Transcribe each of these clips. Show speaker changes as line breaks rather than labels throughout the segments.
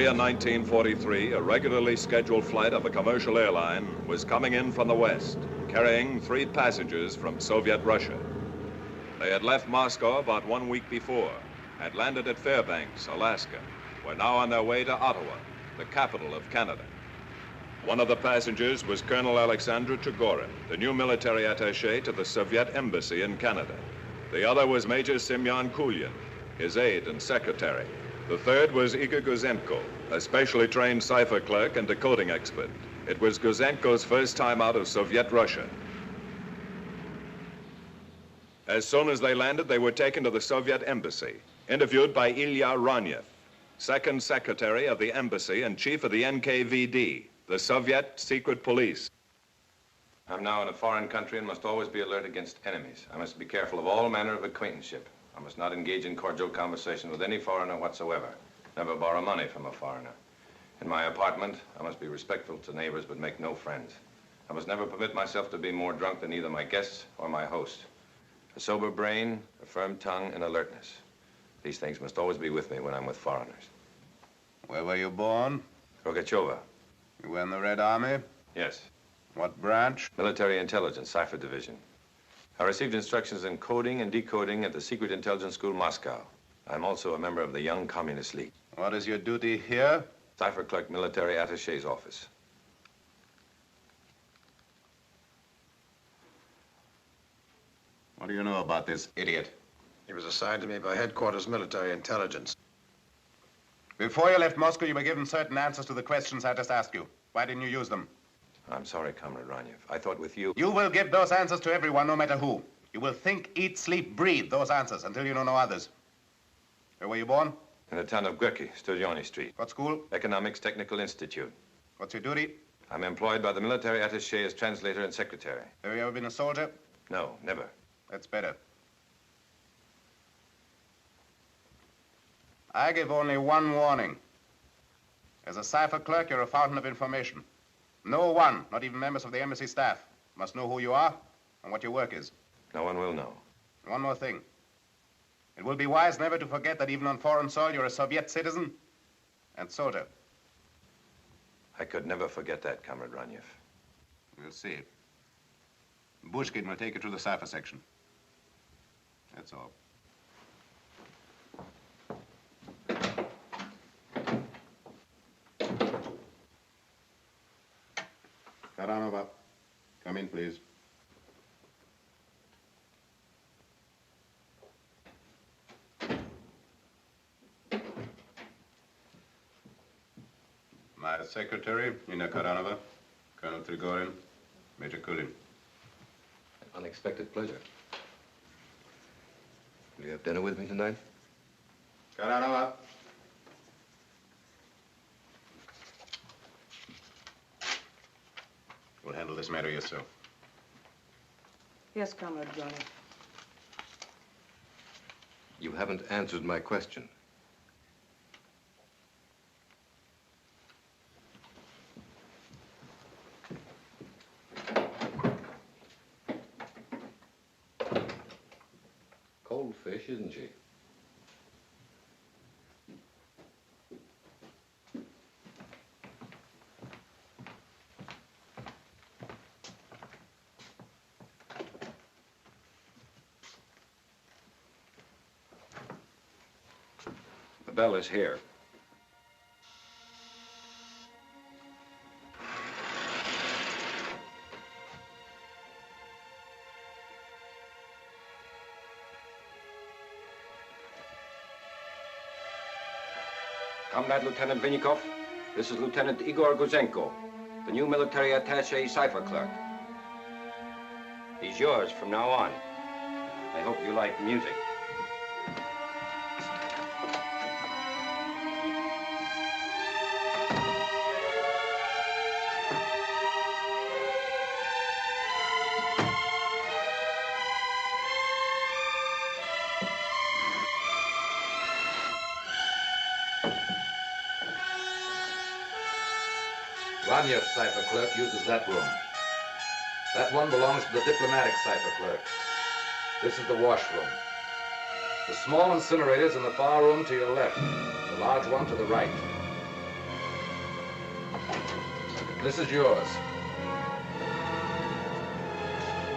in 1943, a regularly scheduled flight of a commercial airline was coming in from the west, carrying 3 passengers from Soviet Russia. They had left Moscow about 1 week before, had landed at Fairbanks, Alaska, were now on their way to Ottawa, the capital of Canada. One of the passengers was Colonel Alexander Kroeger, the new military attaché to the Soviet embassy in Canada. The other was Major Semyon Kulin, his aide and secretary. The third was Igor Guzenko, a specially trained cipher clerk and decoding expert. It was Guzenko's first time out of Soviet Russia. As soon as they landed, they were taken to the Soviet embassy, interviewed by Ilya Ronyev, second secretary of the embassy and chief of the NKVD, the Soviet secret police.
I'm now in a foreign country and must always be alert against enemies. I must be careful of all manner of acquaintanceship. I must not engage in cordial conversation with any foreigner whatsoever. Never borrow money from a foreigner. In my apartment, I must be respectful to neighbors but make no friends. I must never permit myself to be more drunk than either my guests or my host. A sober brain, a firm tongue, and alertness. These things must always be with me when I'm with foreigners.
Where were you born?
Rogachova.
You were in the Red Army?
Yes.
What branch?
Military Intelligence, Cipher Division. I received instructions in coding and decoding at the Secret Intelligence School, Moscow. I'm also a member of the Young Communist League.
What is your duty here?
Cipher Clerk, Military Attaché's office.
What do you know about this idiot?
He was assigned to me by Headquarters Military Intelligence.
Before you left Moscow, you were given certain answers to the questions I just asked you. Why didn't you use them?
I'm sorry, Comrade Ronyev. I thought with you...
You will give those answers to everyone, no matter who. You will think, eat, sleep, breathe those answers until you know no others. Where were you born?
In the town of Gorky, Studiony Street.
What school?
Economics Technical Institute.
What's your duty?
I'm employed by the military attaché as translator and secretary.
Have you ever been a soldier?
No, never.
That's better. I give only one warning. As a cipher clerk, you're a fountain of information. No one, not even members of the embassy staff, must know who you are and what your work is.
No one will know.
One more thing. It will be wise never to forget that even on foreign soil, you're a Soviet citizen and soldier.
I could never forget that, Comrade Ronyev.
We'll see. Bushkin will take you to the cipher section. That's all. Karanova, come in, please. My secretary, Nina Karanova, Colonel Trigorin, Major Kulin.
An unexpected pleasure. Will you have dinner with me tonight?
Karanova. We'll handle this matter yourself.
Yes, Comrade Johnny.
You haven't answered my question. Cold fish, isn't she? The bell is here. Comrade Lieutenant Vinnikov, this is Lieutenant Igor Guzenko, the new military attaché cipher clerk. He's yours from now on. I hope you like music. Ronyev's cipher clerk uses that room. That one belongs to the diplomatic cipher clerk. This is the washroom. The small incinerator's in the far room to your left, the large one to the right. This is yours.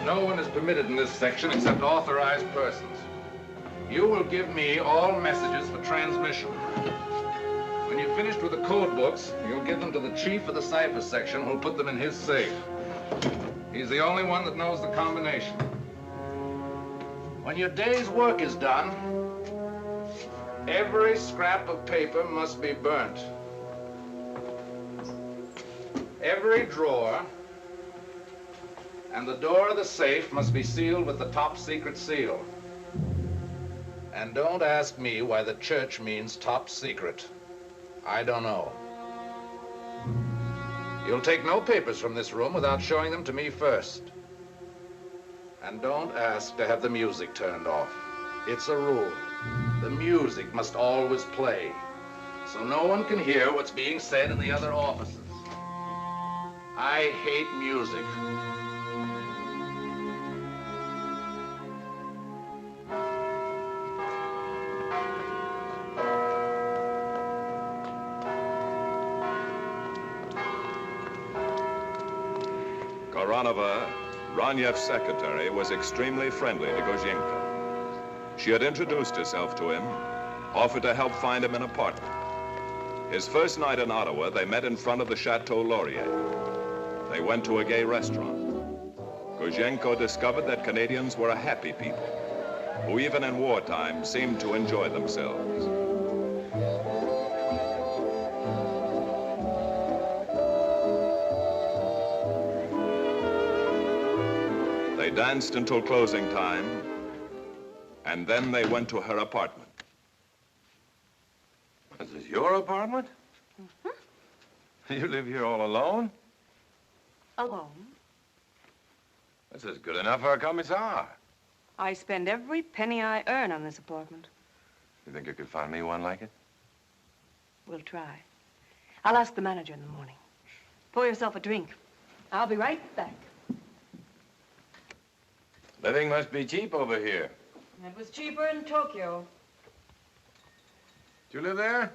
No one is permitted in this section except authorized persons. You will give me all messages for transmission. When you've finished with the code books, you'll give them to the chief of the cipher section who'll put them in his safe. He's the only one that knows the combination. When your day's work is done, every scrap of paper must be burnt. Every drawer and the door of the safe must be sealed with the top secret seal. And don't ask me why the church means top secret. I don't know. You'll take no papers from this room without showing them to me first. And don't ask to have the music turned off. It's a rule. The music must always play, so no one can hear what's being said in the other offices. I hate music.
Koranova, Ranyev's secretary, was extremely friendly to Gozhenka. She had introduced herself to him, offered to help find him an apartment. His first night in Ottawa, they met in front of the Chateau Laurier. They went to a gay restaurant. Gozhenko discovered that Canadians were a happy people, who even in wartime seemed to enjoy themselves. They danced until closing time, and then they went to her apartment.
This is your apartment? Mm-hmm. You live here all alone?
Alone?
This is good enough for a commissar.
I spend every penny I earn on this apartment.
You think you could find me one like it?
We'll try. I'll ask the manager in the morning. Pour yourself a drink. I'll be right back.
Living must be cheap over here.
It was cheaper in Tokyo.
Do you live there?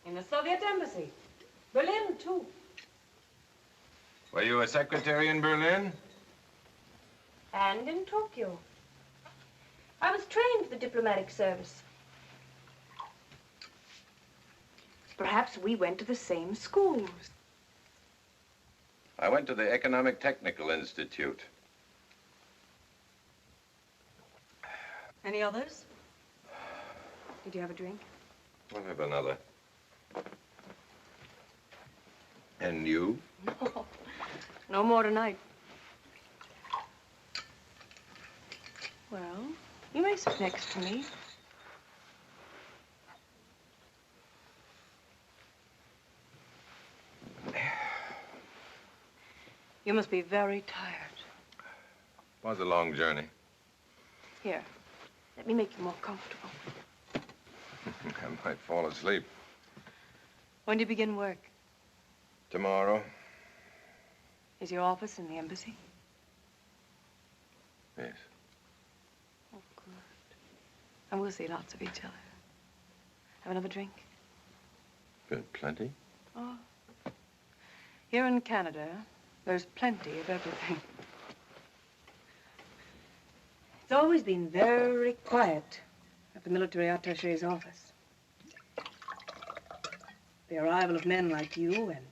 In the Soviet embassy. Berlin, too.
Were you a secretary in Berlin?
And in Tokyo. I was trained for the diplomatic service. Perhaps we went to the same schools.
I went to the Economic Technical Institute.
Any others? Did you have a drink?
I'll have another. And you?
No. No more tonight. Well, you may sit next to me. You must be very tired.
It was a long journey.
Here, let me make you more comfortable.
I might fall asleep.
When do you begin work?
Tomorrow?
Is your office in the embassy?
Yes.
Oh, good. And we'll see lots of each other. Have another drink?
Good, plenty.
Oh. Here in Canada, there's plenty of everything. It's always been very quiet at the military attaché's office. The arrival of men like you and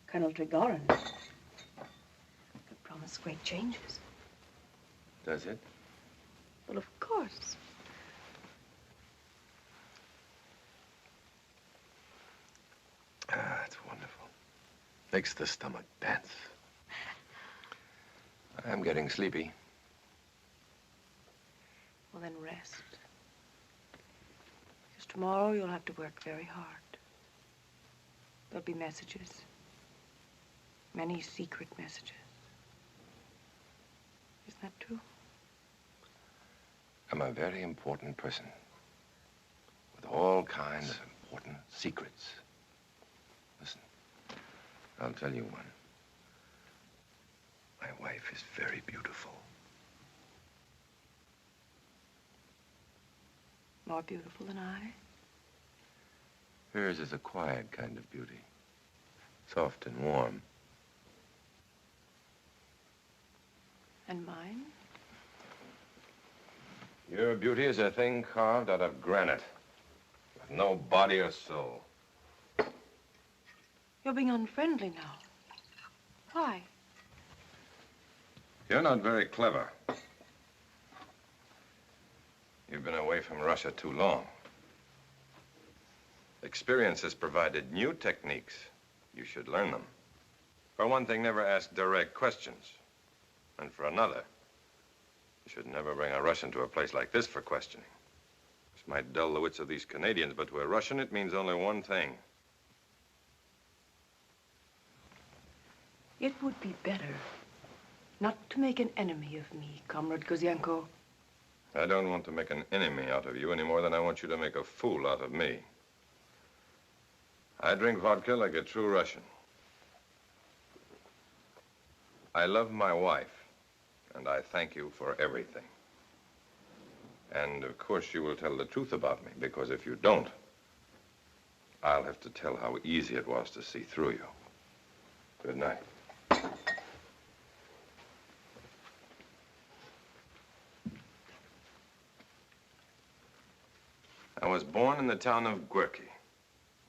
Colonel Trigorin could promise great changes.
Does it?
Well, of course.
Ah, it's wonderful. Makes the stomach dance. I'm getting sleepy.
Well, then rest. Because tomorrow you'll have to work very hard. There'll be messages. Many secret messages. Isn't that true?
I'm a very important person with all kinds of important secrets. Listen, I'll tell you one. My wife is very beautiful.
More beautiful than I?
Hers is a quiet kind of beauty. Soft and warm.
And mine?
Your beauty is a thing carved out of granite, with no body or soul.
You're being unfriendly now. Why?
You're not very clever. You've been away from Russia too long. Experience has provided new techniques. You should learn them. For one thing, never ask direct questions. And for another, you should never bring a Russian to a place like this for questioning. This might dull the wits of these Canadians, but to a Russian, it means only one thing.
It would be better not to make an enemy of me, Comrade Kozienko.
I don't want to make an enemy out of you any more than I want you to make a fool out of me. I drink vodka like a true Russian. I love my wife, and I thank you for everything. And, of course, you will tell the truth about me, because if you don't, I'll have to tell how easy it was to see through you. Good night. I was born in the town of Gorky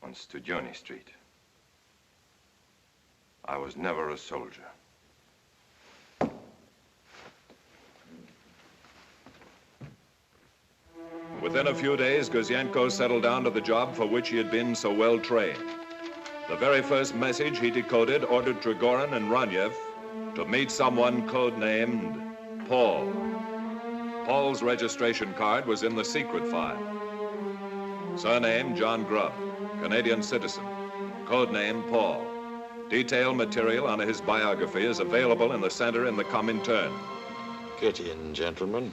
on Tierney Street. I was never a soldier.
Within a few days, Kozienko settled down to the job for which he had been so well trained. The very first message he decoded ordered Trigorin and Ranyev to meet someone codenamed Paul. Paul's registration card was in the secret file. Surname, John Grubb, Canadian citizen. Codename, Paul. Detailed material on his biography is available in the center in the Comintern.
Get in, gentlemen.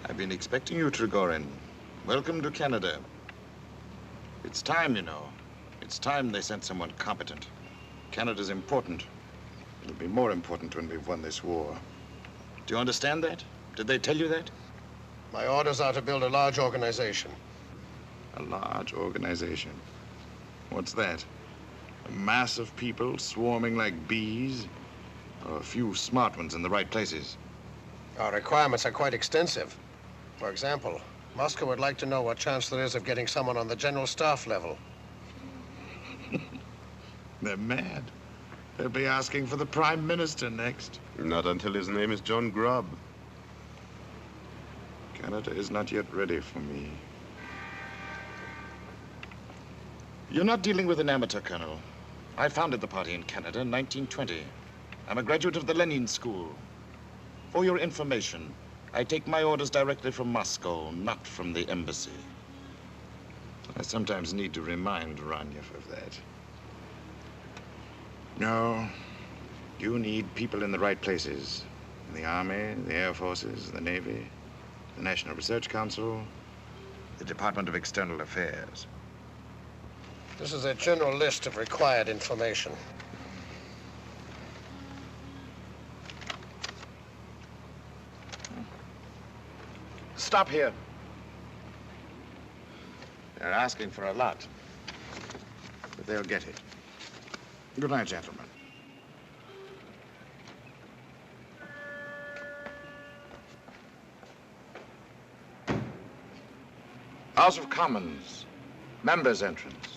I've been expecting you, Trigorin. Welcome to Canada. It's time, you know. It's time they sent someone competent. Canada's important. It'll be more important when we've won this war. Do you understand that? Did they tell you that?
My orders are to build a large organization.
A large organization? What's that? A mass of people swarming like bees? Or a few smart ones in the right places?
Our requirements are quite extensive. For example, Moscow would like to know what chance there is of getting someone on the general staff level.
They're mad. They'll be asking for the Prime Minister next.
Not until his name is John Grubb.
Canada is not yet ready for me. You're not dealing with an amateur, Colonel. I founded the party in Canada in 1920. I'm a graduate of the Lenin School. For your information, I take my orders directly from Moscow, not from the embassy. I sometimes need to remind Ranyev of that. No, you need people in the right places. In the Army, the Air Forces, the Navy, the National Research Council, the Department of External Affairs.
This is a general list of required information.
Stop here. They're asking for a lot, but they'll get it. Good night, gentlemen. House of Commons, members' entrance.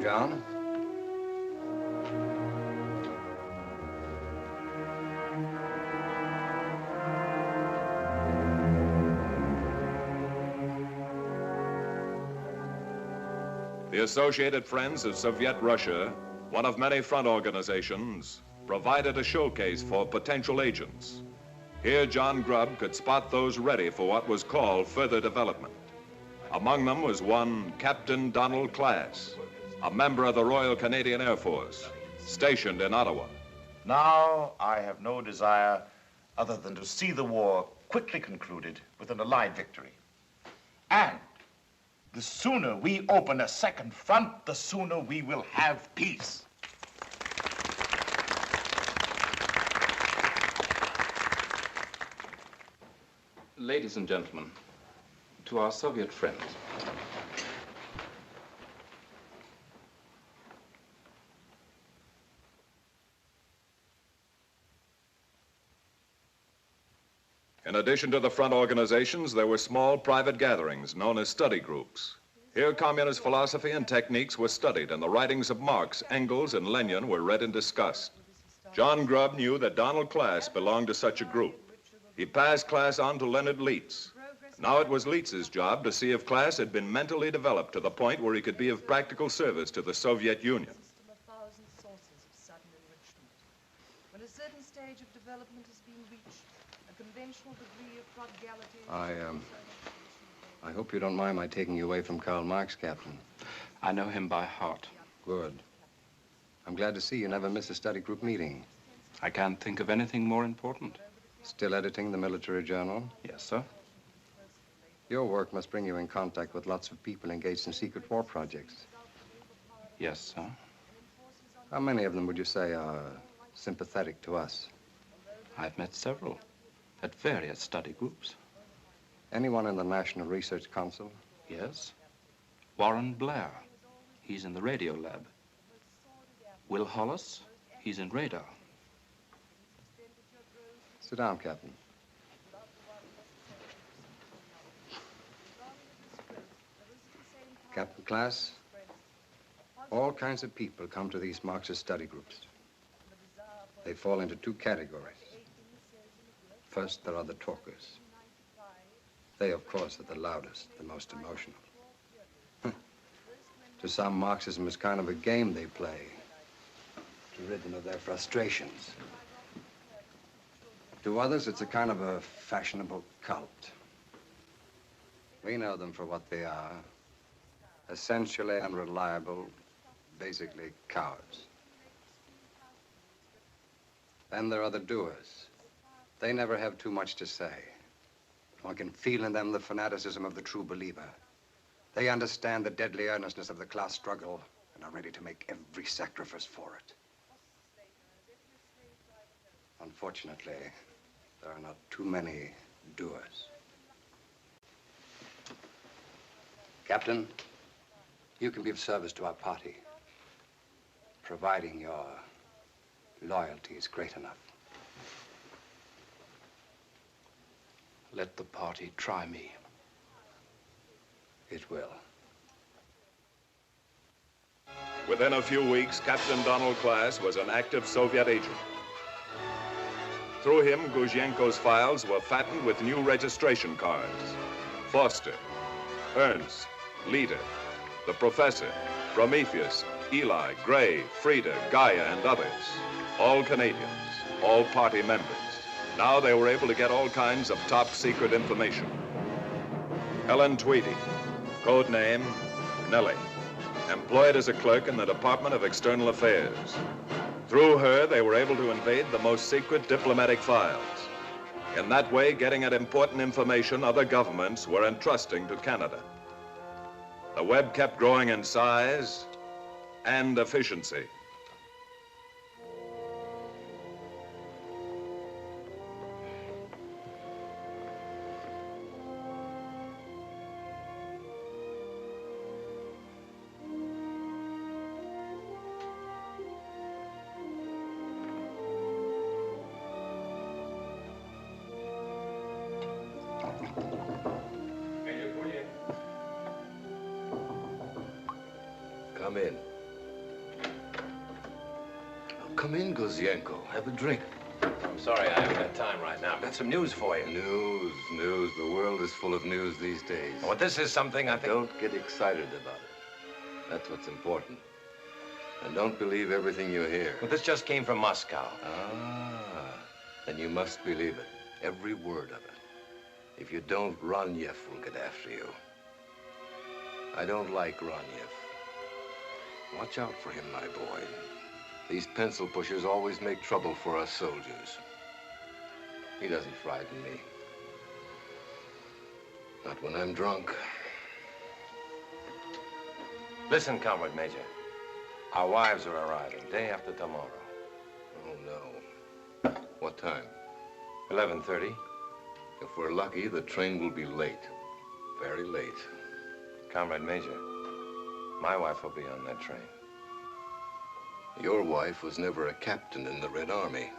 John.
The Associated Friends of Soviet Russia, one of many front organizations, provided a showcase for potential agents. Here, John Grubb could spot those ready for what was called further development. Among them was one Captain Donald Class, a member of the Royal Canadian Air Force, stationed in Ottawa.
Now, I have no desire other than to see the war quickly concluded with an Allied victory. And the sooner we open a second front, the sooner we will have peace.
Ladies and gentlemen, to our Soviet friends.
In addition to the front organizations, there were small private gatherings known as study groups. Here, communist philosophy and techniques were studied, and the writings of Marx, Engels, and Lenin were read and discussed. John Grubb knew that Donald Class belonged to such a group. He passed Class on to Leonard Leitz. Now it was Leitz's job to see if Class had been mentally developed to the point where he could be of practical service to the Soviet Union.
When a certain stage of development has been reached, a conventional degree of prodigality...
I hope you don't mind my taking you away from Karl Marx, Captain.
I know him by heart.
Good. I'm glad to see you never miss a study group meeting.
I can't think of anything more important.
Still editing the military journal?
Yes, sir.
Your work must bring you in contact with lots of people engaged in secret war projects.
Yes, sir.
How many of them would you say are sympathetic to us?
I've met several at various study groups.
Anyone in the National Research Council?
Yes. Warren Blair. He's in the radio lab. Will Hollis. He's in radar.
Sit down, Captain. Captain Class, all kinds of people come to these Marxist study groups. They fall into two categories. First, there are the talkers. They, of course, are the loudest, the most emotional. To some, Marxism is kind of a game they play to rid them of their frustrations. To others, it's a kind of a fashionable cult. We know them for what they are. Essentially unreliable, basically cowards. Then there are the doers. They never have too much to say. One can feel in them the fanaticism of the true believer. They understand the deadly earnestness of the class struggle and are ready to make every sacrifice for it. Unfortunately, there are not too many doers. Captain, you can be of service to our party, providing your loyalty is great enough.
Let the party try me.
It will.
Within a few weeks, Captain Donald Class was an active Soviet agent. Through him, Guzhenko's files were fattened with new registration cards. Foster, Ernst, Leader, the Professor, Prometheus, Eli, Gray, Frida, Gaia, and others. All Canadians, all party members. Now they were able to get all kinds of top-secret information. Helen Tweedy, code name Nellie, employed as a clerk in the Department of External Affairs. Through her, they were able to invade the most secret diplomatic files. In that way, getting at important information other governments were entrusting to Canada. The web kept growing in size and efficiency.
Come in. Come in, Guzhenko. Have a drink.
I'm sorry, I haven't got time right now. I've got some news for you.
News. The world is full of news these days.
Well, this is something I think...
Don't get excited about it. That's what's important. And don't believe everything you hear.
Well, this just came from Moscow.
Ah, then you must believe it. Every word of it. If you don't, Ronyev will get after you. I don't like Ronyev. Watch out for him, my boy. These pencil pushers always make trouble for us soldiers. He doesn't frighten me. Not when I'm drunk.
Listen, Comrade Major. Our wives are arriving day after tomorrow.
Oh, no. What time?
11:30.
If we're lucky, the train will be late. Very late.
Comrade Major, my wife will be on that train.
Your wife was never a captain in the Red Army.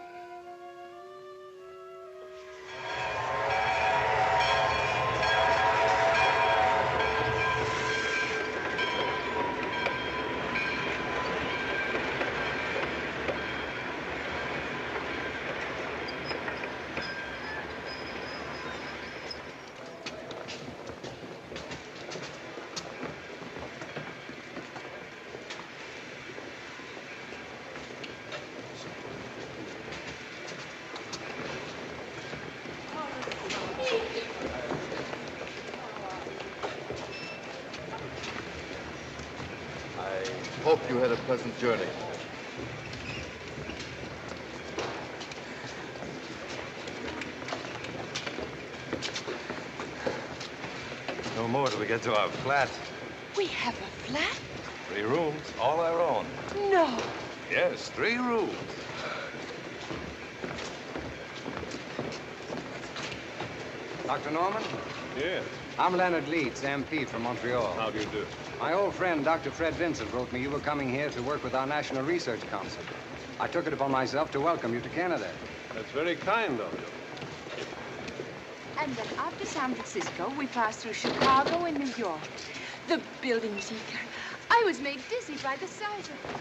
Hope you had a pleasant journey.
No more till we get to our flat.
We have a flat?
3 rooms, all our own.
No.
Yes, 3 rooms.
Dr. Norman?
Yes.
I'm Leonard Leeds, MP from Montreal.
How do you do?
My old friend, Dr. Fred Vincent, wrote me you were coming here to work with our National Research Council. I took it upon myself to welcome you to Canada.
That's very kind of you.
And then after San Francisco, we passed through Chicago and New York. The buildings, Eager. I was made dizzy by the size of them.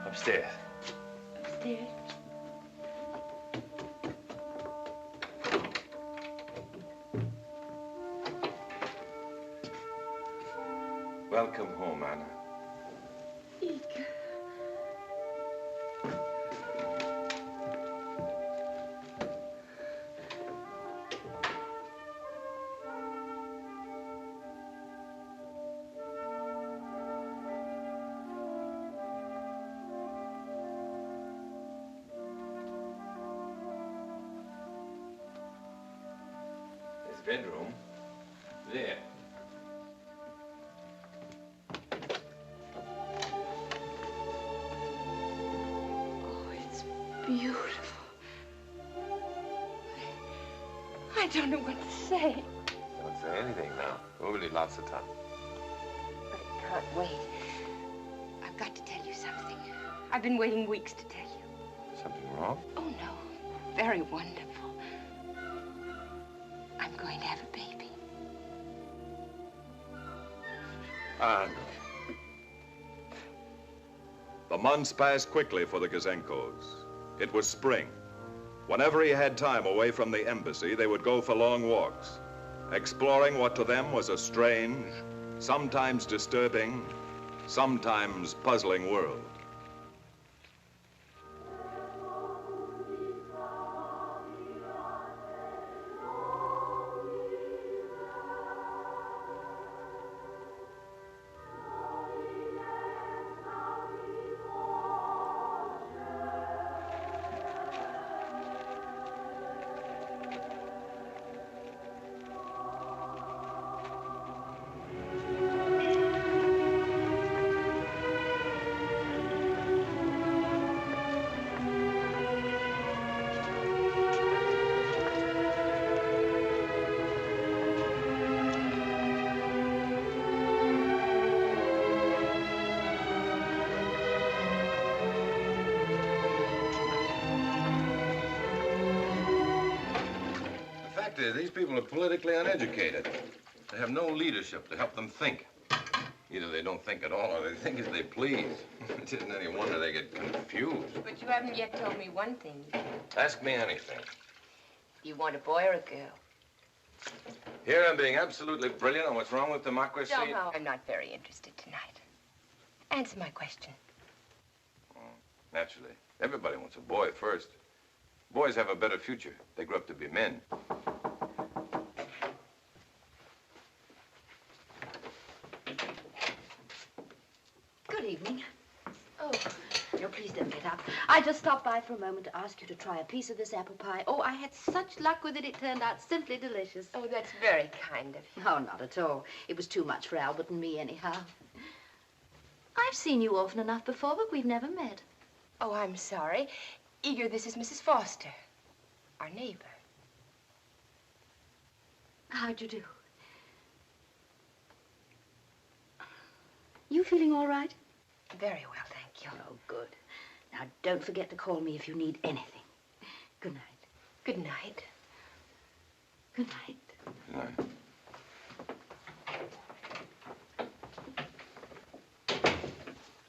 Upstairs.
Upstairs?
Welcome home, Anna.
Eager.
Bedroom. There.
Oh, it's beautiful. I don't know what to say.
Don't say anything now. We'll need lots of time.
But it can't wait. I've got to tell you something. I've been waiting weeks to tell you.
Something wrong?
Oh, no. Very wonderful. I'm going to have a baby.
And the months passed quickly for the Kazenkos. It was spring. Whenever he had time away from the embassy, they would go for long walks, exploring what to them was a strange, sometimes disturbing, sometimes puzzling world.
fact is, these people are politically uneducated. They have no leadership to help them think. Either they don't think at all or they think as they please. It isn't any wonder they get confused.
But you haven't yet told me one thing.
Ask me anything.
You want a boy or a girl?
Here I'm being absolutely brilliant on what's wrong with democracy.
No, I'm not very interested tonight. Answer my question.
Naturally. Everybody wants a boy first. Boys have a better future. They grow up to be men.
Good evening.
Oh.
No, please don't get up. I just stopped by for a moment to ask you to try a piece of this apple pie. Oh, I had such luck with it. It turned out simply delicious.
Oh, that's very kind of you.
Oh, not at all. It was too much for Albert and me, anyhow. I've seen you often enough before, but we've never met.
Oh, I'm sorry. Eager, this is Mrs. Foster, our neighbor.
How'd you do? You feeling all right?
Very well, thank you.
Oh, good. Now, don't forget to call me if you need anything. Good night.
Good night.
Good night.
Good night.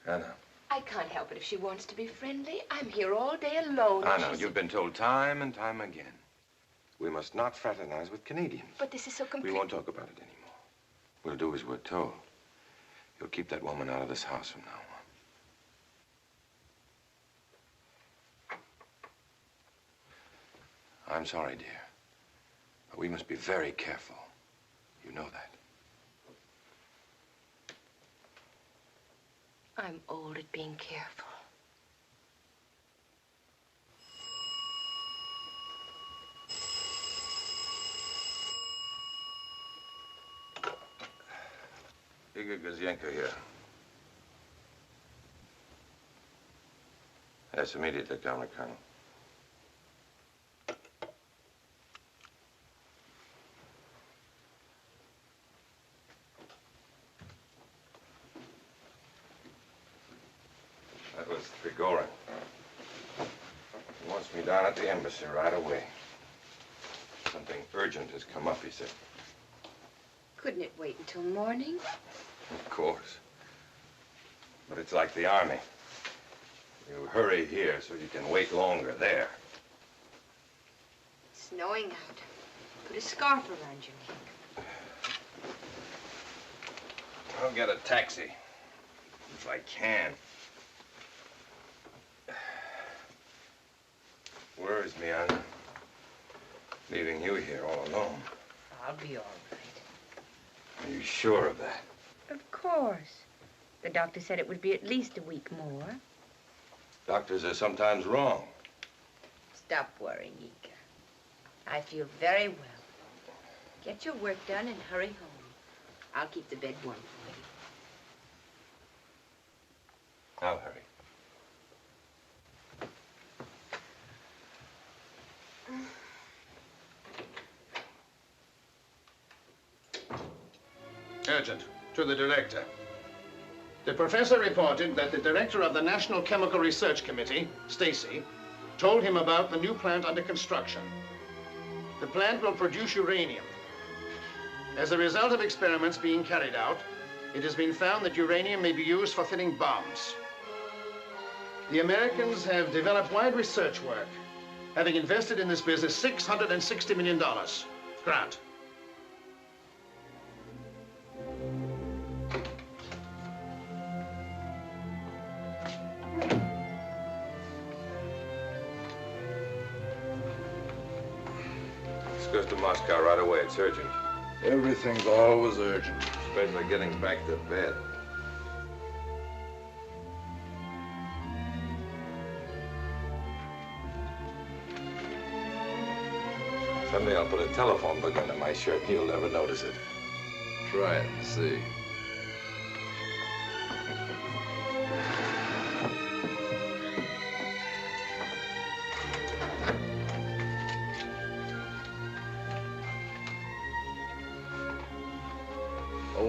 Anna.
I can't help it if she wants to be friendly. I'm here all day alone.
Anna, you've been told time and time again. We must not fraternize with Canadians.
But this is so complete.
We won't talk about it anymore. We'll do as we're told. You'll keep that woman out of this house from now on. I'm sorry, dear. But we must be very careful. You know that.
I'm old at being careful.
Igor Gazienko here. Yes, immediately, Colonel. That was Kroeger. He wants me down at the embassy right away. Something urgent has come up, he said.
Couldn't it wait until morning?
Of course. But it's like the army. You hurry here so you can wait longer there.
It's snowing out. Put a scarf around your neck.
I'll get a taxi. If I can. Worries me, Anna. Leaving you here all alone.
I'll be all right.
Are you sure of that?
Of course. The doctor said it would be at least a week more.
Doctors are sometimes wrong.
Stop worrying, Ika. I feel very well. Get your work done and hurry home. I'll keep the bed warm for you.
I'll hurry.
Urgent. To the director. The professor reported that the director of the National Chemical Research Committee, Stacy, told him about the new plant under construction. The plant will produce uranium. As a result of experiments being carried out, it has been found that uranium may be used for thinning bombs. The Americans have developed wide research work, having invested in this business $660 million. Grant.
Goes to Moscow right away. It's urgent.
Everything's always urgent.
Especially getting back to bed. Someday I'll put a telephone book under my shirt and you'll never notice it.
Try it and see.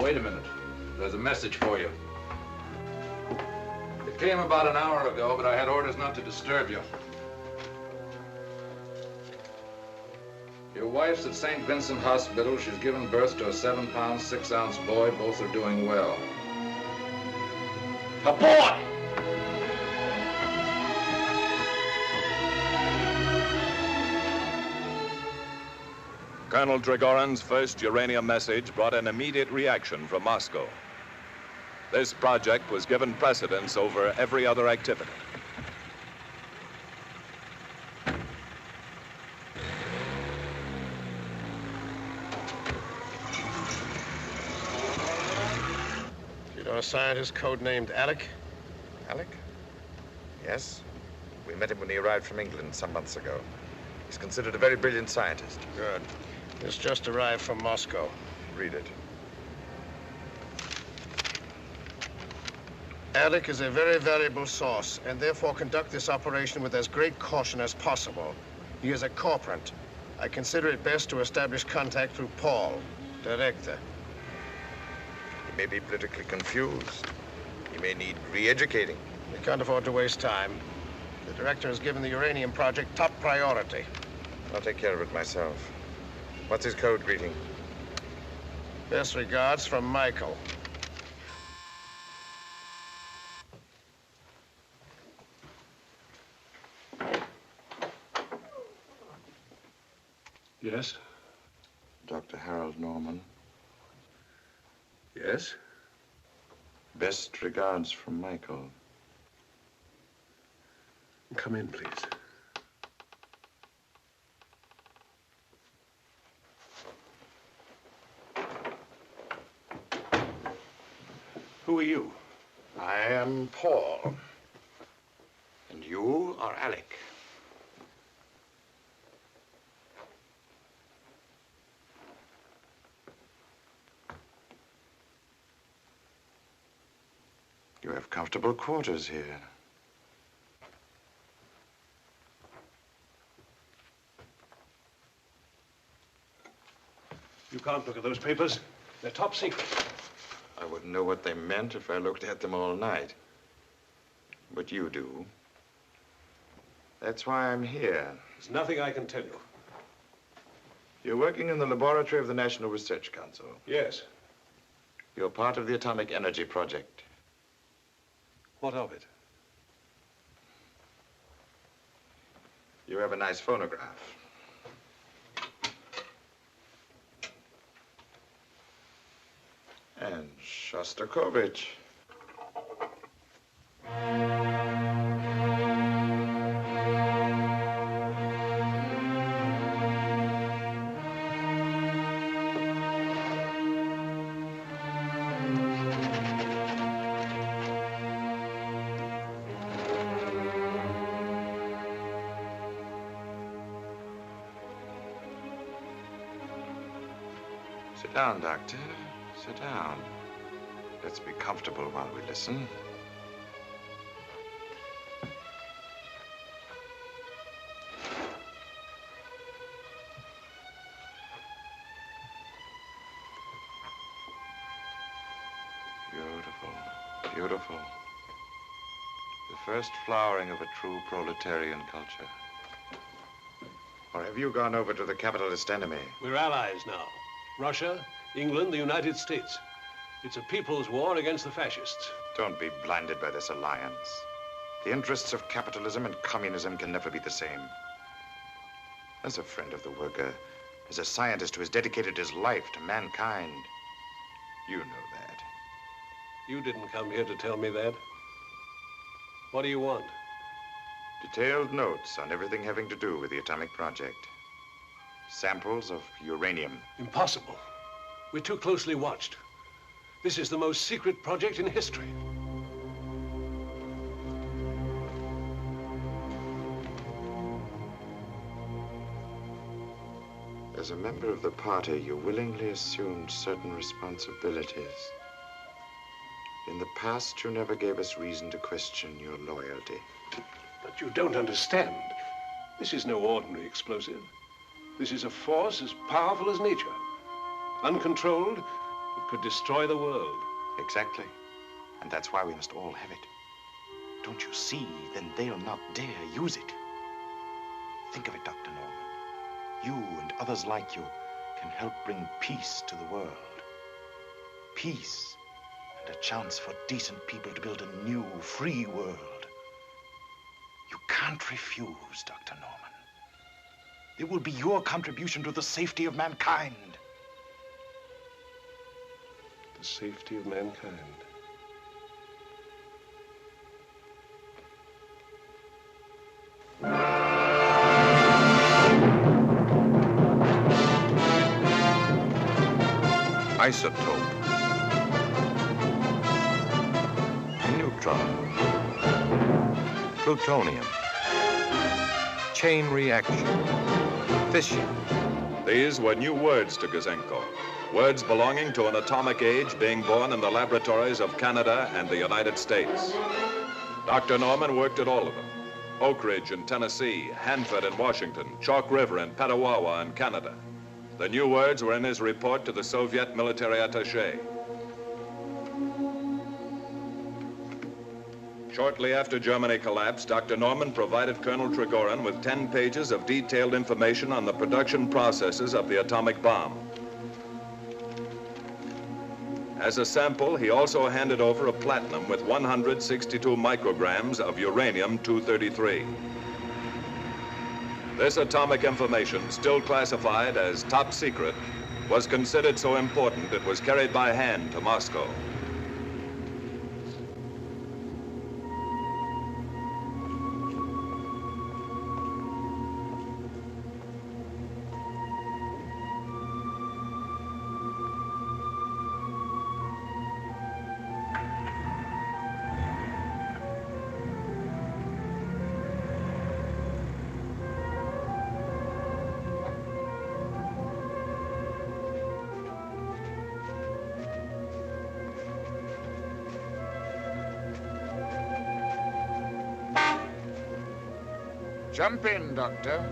Wait a minute. There's a message for you. It came about an hour ago, but I had orders not to disturb you. Your wife's at St. Vincent Hospital. She's given birth to a 7-pound, 6-ounce boy. Both are doing well.
A boy!
Colonel Trigorin's first uranium message brought an immediate reaction from Moscow. This project was given precedence over every other activity.
You know a scientist codenamed Alec?
Alec? Yes. We met him when he arrived from England some months ago. He's considered a very brilliant scientist.
Good. This just arrived from Moscow.
Read it.
Alec is a very valuable source, and therefore conduct this operation with as great caution as possible. He is a corporate. I consider it best to establish contact through Paul, director.
He may be politically confused. He may need re-educating.
We can't afford to waste time. The director has given the uranium project top priority.
I'll take care of it myself. What's his code greeting?
Best regards from Michael.
Yes?
Dr. Harold Norman.
Yes?
Best regards from Michael.
Come in, please. Who are you?
I am Paul. And you are Alec. You have comfortable quarters here.
You can't look at those papers. They're top secret.
I wouldn't know what they meant if I looked at them all night. But you do. That's why I'm here.
There's nothing I can tell you.
You're working in the laboratory of the National Research Council.
Yes.
You're part of the Atomic Energy Project.
What of it?
You have a nice phonograph. And Shostakovich. Sit down, Doctor. Sit down. Let's be comfortable while we listen. Beautiful, beautiful. The first flowering of a true proletarian culture. Or have you gone over to the capitalist enemy?
We're allies now. Russia, England, the United States. It's a people's war against the fascists.
Don't be blinded by this alliance. The interests of capitalism and communism can never be the same. As a friend of the worker, as a scientist who has dedicated his life to mankind, you know that.
You didn't come here to tell me that. What do you want?
Detailed notes on everything having to do with the atomic project. Samples of uranium.
Impossible. We're too closely watched. This is the most secret project in history.
As a member of the party, you willingly assumed certain responsibilities. In the past, you never gave us reason to question your loyalty.
But you don't understand. This is no ordinary explosive. This is a force as powerful as nature. Uncontrolled, it could destroy the world.
Exactly. And that's why we must all have it. Don't you see? Then they'll not dare use it. Think of it, Dr. Norman. you and others like you can help bring peace to the world. Peace and a chance for decent people to build a new, free world. You can't refuse, Dr. Norman. It will be your contribution to the safety of mankind.
The safety of mankind.
Isotope. Neutron. Plutonium. Chain reaction. Fission.
These were new words to Gouzenko. Words belonging to an atomic age being born in the laboratories of Canada and the United States. Dr. Norman worked at all of them. Oak Ridge in Tennessee, Hanford in Washington, Chalk River and Petawawa in Canada. The new words were in his report to the Soviet military attaché. Shortly after Germany collapsed, Dr. Norman provided Colonel Kroeger with 10 pages of detailed information on the production processes of the atomic bomb. As a sample, he also handed over a platinum with 162 micrograms of uranium-233. This atomic information, still classified as top secret, was considered so important it was carried by hand to Moscow.
Jump in, Doctor.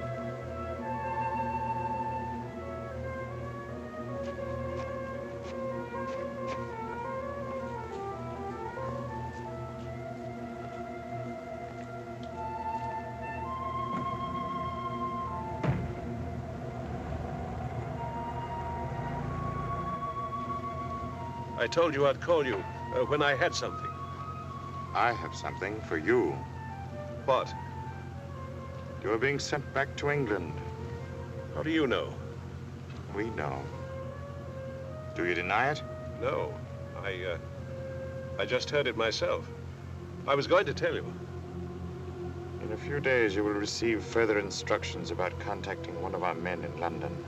I told you I'd call you when I had something.
I have something for you.
What?
You are being sent back to England.
How do you know?
We know. Do you deny it?
No. I just heard it myself. I was going to tell you.
In a few days, you will receive further instructions about contacting one of our men in London.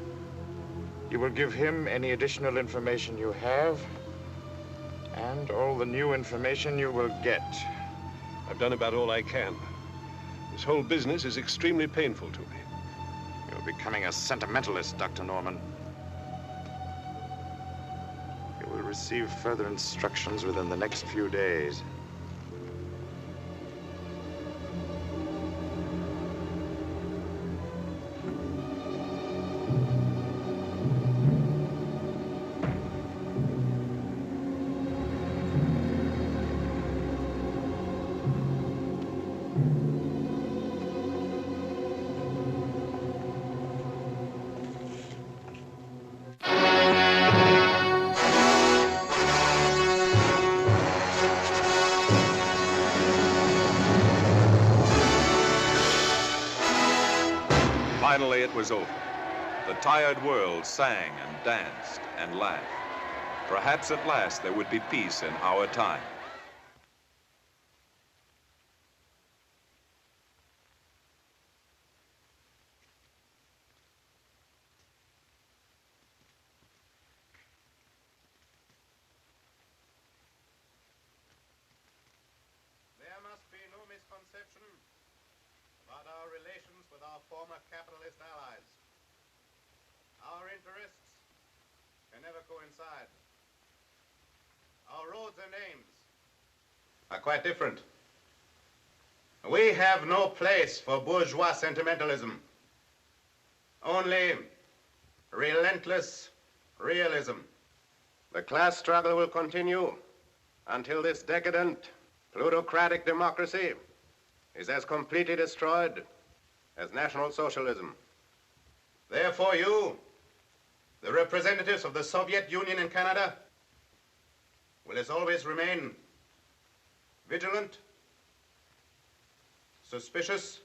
You will give him any additional information you have, and all the new information you will get.
I've done about all I can. This whole business is extremely painful to me.
You're becoming a sentimentalist, Dr. Norman. You will receive further instructions within the next few days.
Finally, it was over. The tired world sang and danced and laughed. Perhaps at last there would be peace in our time.
There must be no misconception about our relations with our former capitalist allies. Our interests can never coincide. Our roads and aims are quite different. We have no place for bourgeois sentimentalism. Only relentless realism. The class struggle will continue until this decadent, plutocratic democracy is as completely destroyed as National Socialism. Therefore, you, the representatives of the Soviet Union in Canada, will as always remain vigilant, suspicious,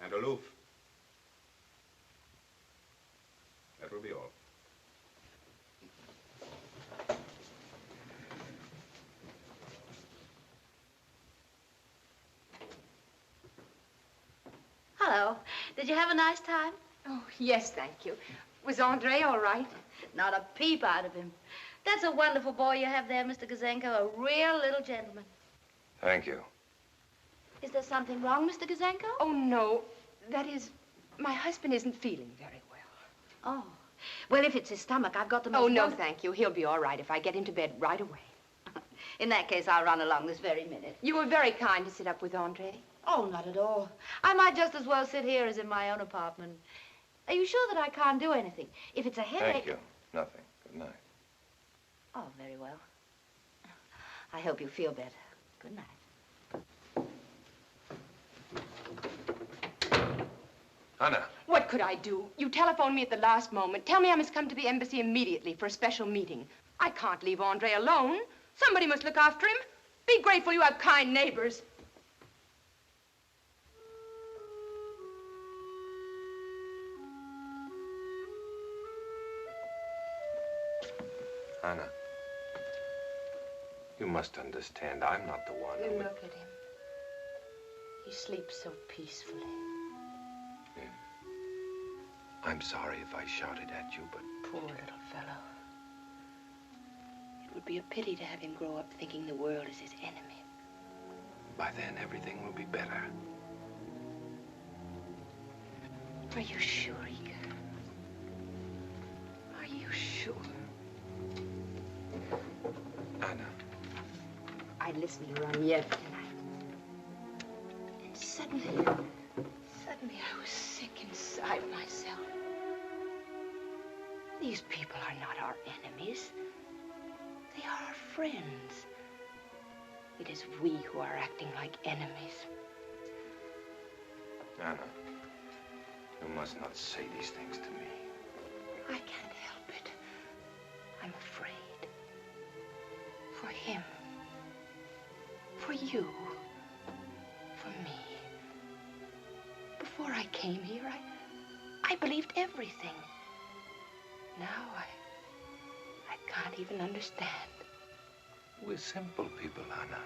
and aloof. That will be all.
Hello. Did you have a nice time?
Oh, yes, thank you. Was Andre all right?
Not a peep out of him. That's a wonderful boy you have there, Mr. Gazenko, a real little gentleman.
Thank you.
Is there something wrong, Mr. Gazenko?
Oh, no. That is, my husband isn't feeling very well.
Oh. Well, if it's his stomach, I've got the most...
Oh, no, thank you. He'll be all right if I get him to bed right away.
In that case, I'll run along this very minute.
You were very kind to sit up with Andre.
Oh, not at all. I might just as well sit here as in my own apartment. Are you sure that I can't do anything? If it's a headache...
Thank you. Nothing. Good night.
Oh, very well. I hope you feel better. Good night.
Anna.
What could I do? You telephoned me at the last moment. Tell me I must come to the embassy immediately for a special meeting. I can't leave Andre alone. Somebody must look after him. Be grateful you have kind neighbors.
Anna, you must understand, I'm not the one who...
Look at him. He sleeps so peacefully.
Yeah. I'm sorry if I shouted at you, but...
Poor little fellow. It would be a pity to have him grow up thinking the world is his enemy.
By then, everything will be better.
Are you sure, Igor? Are you sure?
Anna.
I listened to Roniev tonight. And suddenly I was sick inside myself. These people are not our enemies. They are our friends. It is we who are acting like enemies.
Anna, you must not say these things to me.
I can't help it. I'm afraid. For him. For you. For me. Before I came here, I believed everything. Now I can't even understand.
We're simple people, Anna.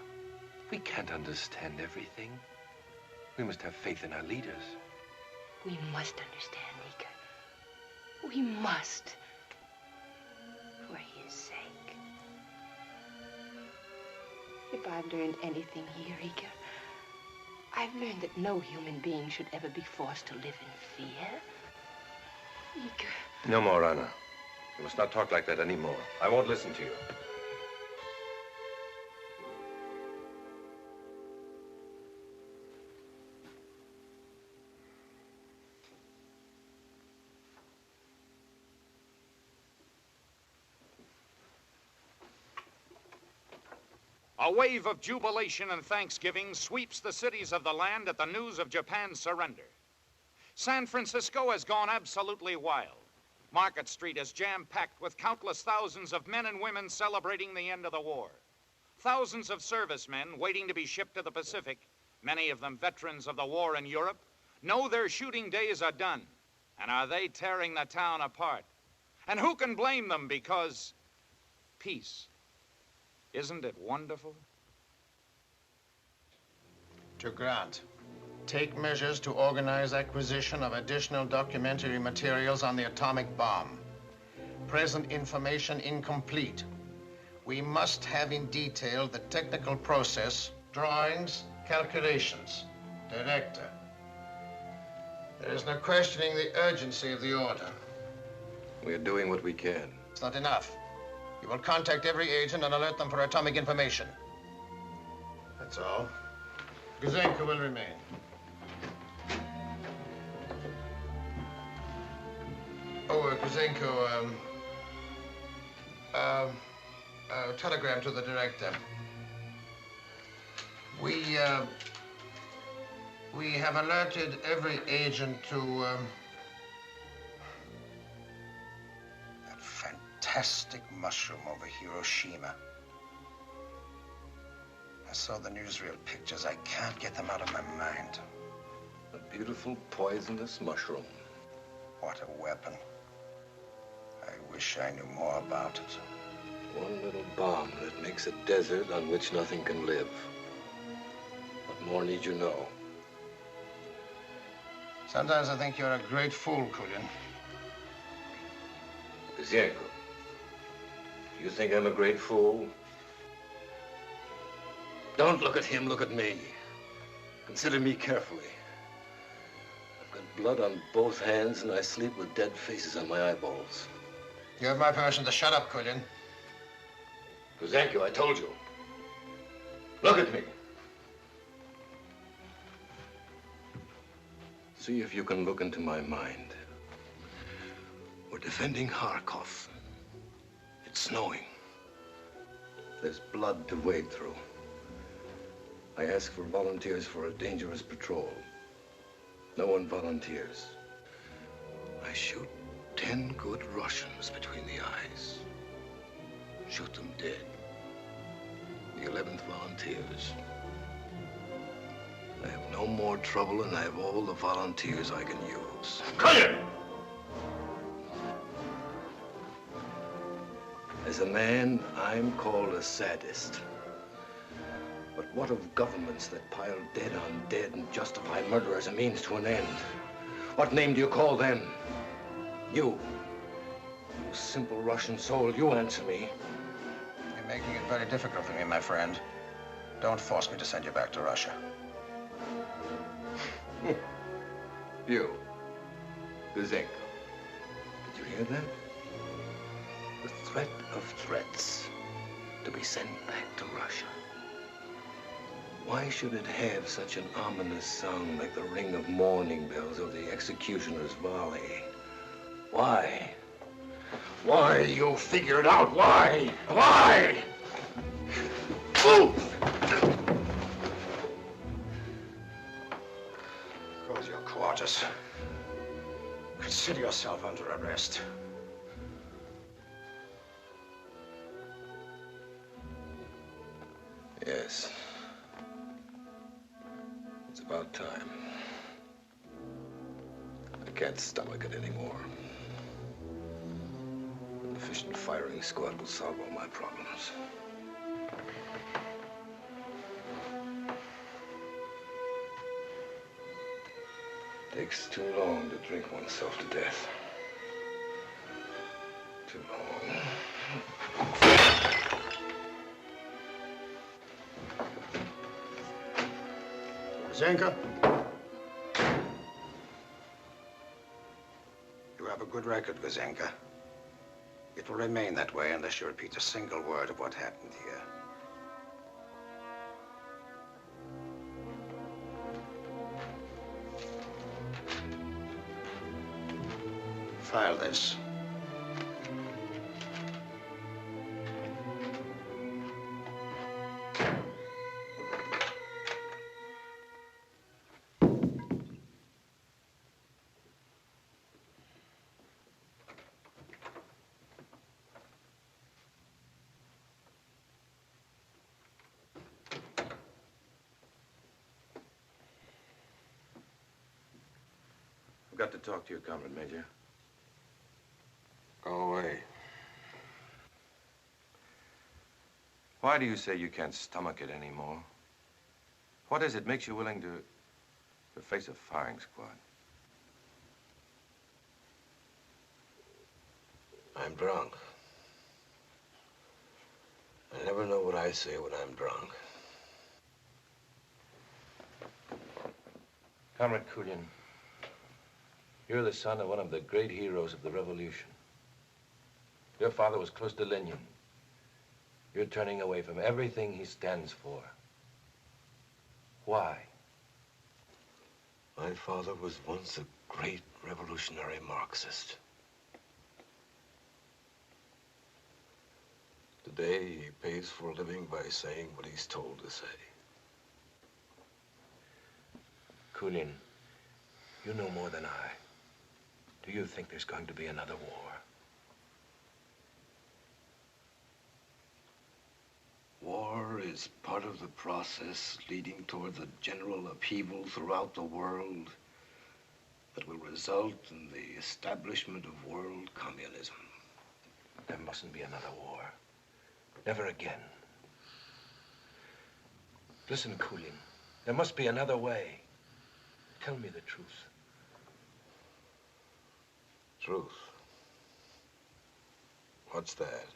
We can't understand everything. We must have faith in our leaders.
We must understand, Igor. We must. For his sake. If I've learned anything here, Igor, I've learned that no human being should ever be forced to live in fear. Igor.
No more, Anna. You must not talk like that anymore. I won't listen to you.
A wave of jubilation and thanksgiving sweeps the cities of the land at the news of Japan's surrender. San Francisco has gone absolutely wild. Market Street is jam-packed with countless thousands of men and women celebrating the end of the war. Thousands of servicemen waiting to be shipped to the Pacific, many of them veterans of the war in Europe, know their shooting days are done. And are they tearing the town apart? And who can blame them, because peace. Isn't it wonderful?
To Grant, take measures to organize acquisition of additional documentary materials on the atomic bomb. Present information incomplete. We must have in detail the technical process, drawings, calculations. Director. There is no questioning the urgency of the order.
We are doing what we can.
It's not enough. You will contact every agent and alert them for atomic information. That's all. Gazenko will remain. Oh, Gazenko, telegram to the director. We have alerted every agent to that fantastic mushroom over Hiroshima. I saw the newsreel pictures. I can't get them out of my mind.
A beautiful poisonous mushroom.
What a weapon. I wish I knew more about it.
One little bomb that makes a desert on which nothing can live. What more need you know?
Sometimes I think you're a great fool, Kulian.
Zienko, do you think I'm a great fool? Don't look at him, look at me. Consider me carefully. I've got blood on both hands and I sleep with dead faces on my eyeballs.
You have my permission to shut up, Kulian.
Zienko, I told you. Look at me. See if you can look into my mind. We're defending Kharkov. It's snowing. There's blood to wade through. I ask for volunteers for a dangerous patrol. No one volunteers. I shoot 10 good Russians between the eyes. Shoot them dead. The 11th volunteers. I have no more trouble and I have all the volunteers I can use. Cut. As a man, I'm called a sadist. But what of governments that pile dead on dead and justify murder as a means to an end? What name do you call them? You simple Russian soul, you answer me.
You're making it very difficult for me, my friend. Don't force me to send you back to Russia.
You, Zienko. Did you hear that? The threat of threats to be sent back to Russia. Why should it have such an ominous sound like the ring of mourning bells or the executioner's volley? Why? Why? You figure it out. Why? Why? Ooh!
Go to your quarters. Consider yourself under arrest.
Yes. It's about time. I can't stomach it anymore. An efficient firing squad will solve all my problems. Takes too long to drink oneself to death. Too long.
Zienko? You have a good record, Zienko. It will remain that way unless you repeat a single word of what happened here. File this.
I've got to talk to you, Comrade Major.
Go away.
Why do you say you can't stomach it anymore? What is it makes you willing to face a firing squad?
I'm drunk. I never know what I say when I'm drunk.
Comrade Kulian, you're the son of one of the great heroes of the revolution. Your father was close to Lenin. You're turning away from everything he stands for. Why?
My father was once a great revolutionary Marxist. Today, he pays for a living by saying what he's told to say. Kulin, you know more than I. Do you think there's going to be another war?
War is part of the process leading toward the general upheaval throughout the world that will result in the establishment of world communism.
There mustn't be another war. Never again. Listen, Kulin, there must be another way. Tell me the truth.
Truth? What's that?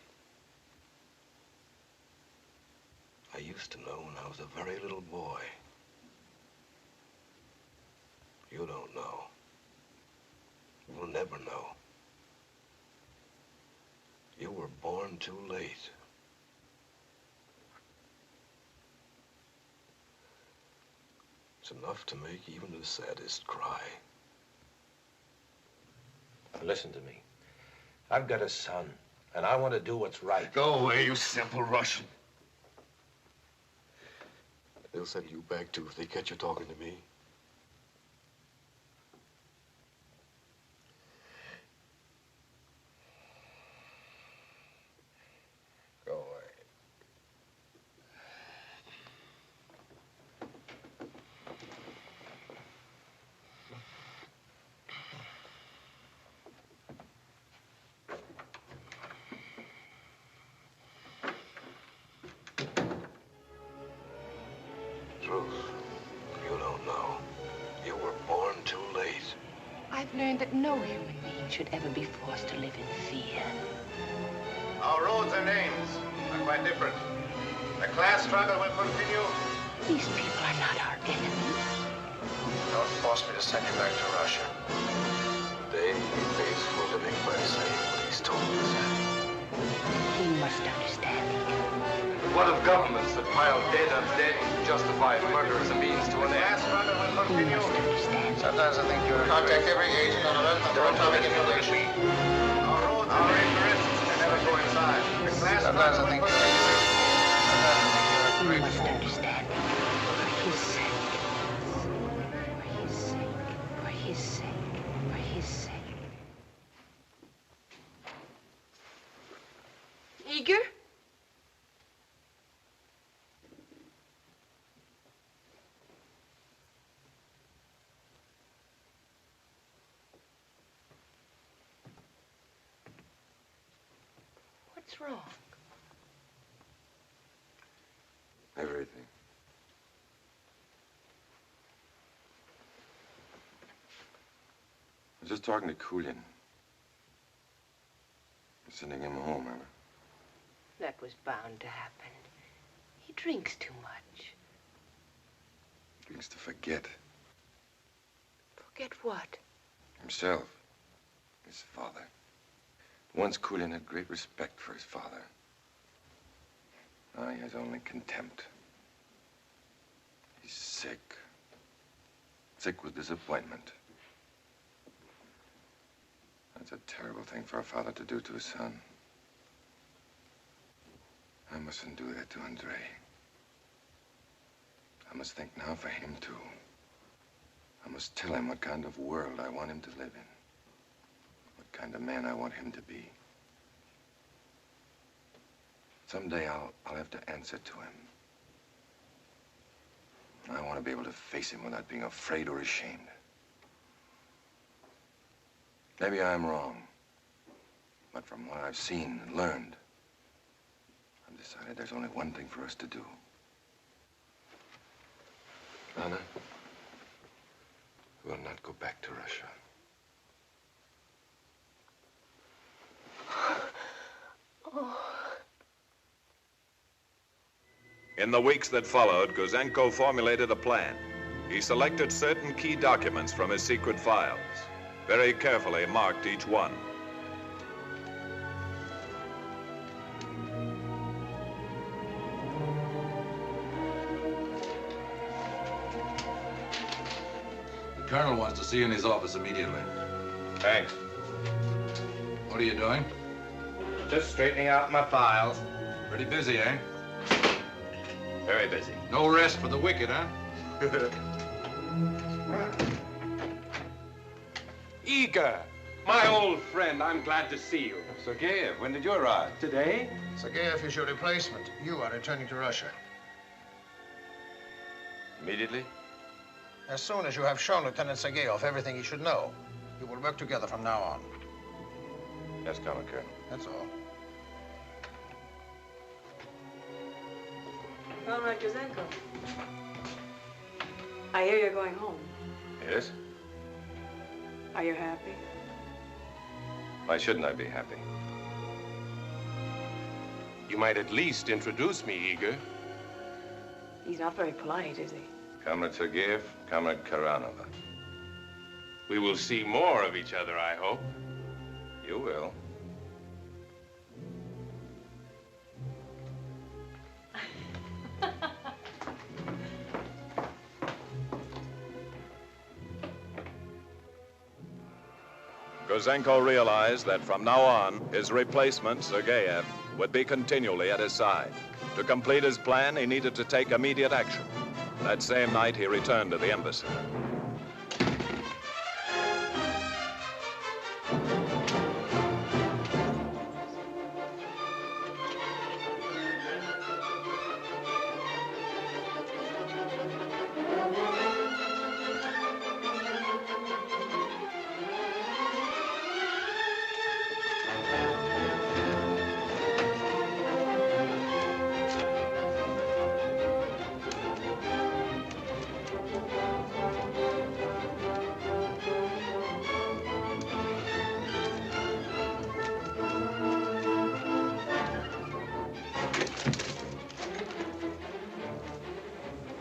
I used to know when I was a very little boy. You don't know. You will never know. You were born too late. It's enough to make even the saddest cry.
Listen to me. I've got a son, and I want to do what's right.
Go away, you simple Russian. They'll send you back, too, if they catch you talking to me. Go away. Truth, you don't know. You were born too late.
I've learned that no human being should ever be forced to live in fear.
Our roads and aims are quite different. The class struggle will continue.
These people are not our enemies.
Don't force me to send you back to Russia. Dave pays for a living by saying what he's told us.
He must understand.
What of governments that pile dead on dead to justify murder as a means to an end?
Sometimes I think you're contact every agent on Earth under atomic information. Our interests can never go inside. Sometimes I think you're
He must understand. For his sake. For his sake. For his sake. For his sake.
Eager? What's wrong?
Everything. I was just talking to Kulin. I'm sending him home, remember?
That was bound to happen. He drinks too much.
He needs to forget
Forget what?
himself, his father. Once Kulin had great respect for his father. Now he has only contempt. He's sick. Sick with disappointment. That's a terrible thing for a father to do to his son. I mustn't do that to Andre. I must think now for him, too. I must tell him what kind of world I want him to live in. What kind of man I want him to be. Someday I'll have to answer to him. I want to be able to face him without being afraid or ashamed. Maybe I'm wrong. But from what I've seen and learned, I've decided there's only one thing for us to do. Anna, we'll not go back to Russia.
Oh.
In the weeks that followed, Guzenko formulated a plan. He selected certain key documents from his secret files, very carefully marked each one.
The colonel wants to see you in his office immediately.
Thanks.
What are you doing?
Just straightening out my files.
Pretty busy, eh?
Very busy.
No rest for the wicked, huh?
Igor, my old friend. I'm glad to see you.
Sergeyev, when did you arrive?
Today?
Sergeyev is your replacement. You are returning to Russia.
Immediately?
As soon as you have shown Lieutenant Sergeyev everything he should know, you will work together from now on.
Yes, Colonel.
That's all.
Comrade Kozenko, I hear you're going home.
Yes?
Are you happy?
Why shouldn't I be happy?
You might at least introduce me, Igor.
He's not very polite, is he?
Comrade Sergeyev, Comrade Karanova.
We will see more of each other, I hope.
You will.
Kozenko realized that from now on, his replacement, Sergeyev, would be continually at his side. To complete his plan, he needed to take immediate action. That same night, he returned to the embassy.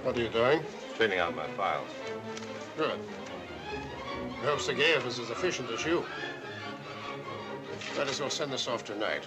What are you doing?
Cleaning out my files.
Good. I hope Sergeyev is as efficient as you. Might as well send this off tonight.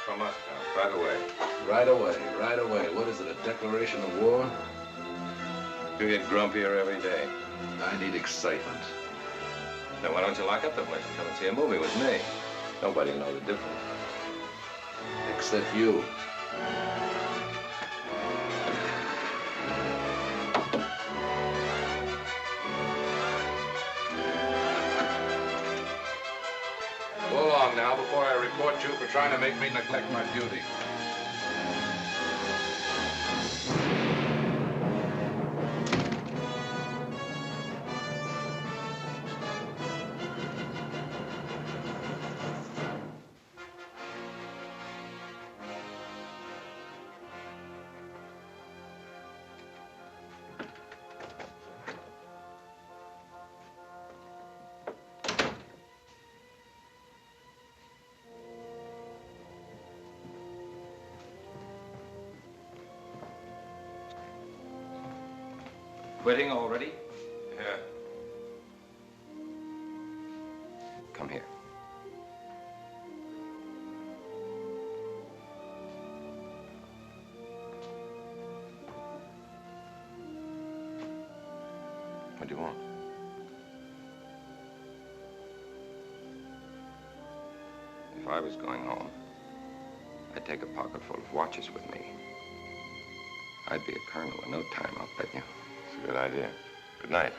From Moscow, right away.
Right away, right away. What is it, a declaration of war?
You get grumpier every day.
I need excitement.
Then why don't you lock up the place and come and see a movie with me? Nobody will know the difference.
Except you.
Go along now before I report you for trying to make me neglect my duty.
Quitting already? Yeah. Come here. What do you want? If I was going home, I'd I'd take a pocket full of watches with me. I'd be a colonel in no time, I'll bet you.
It's a good idea. Good night.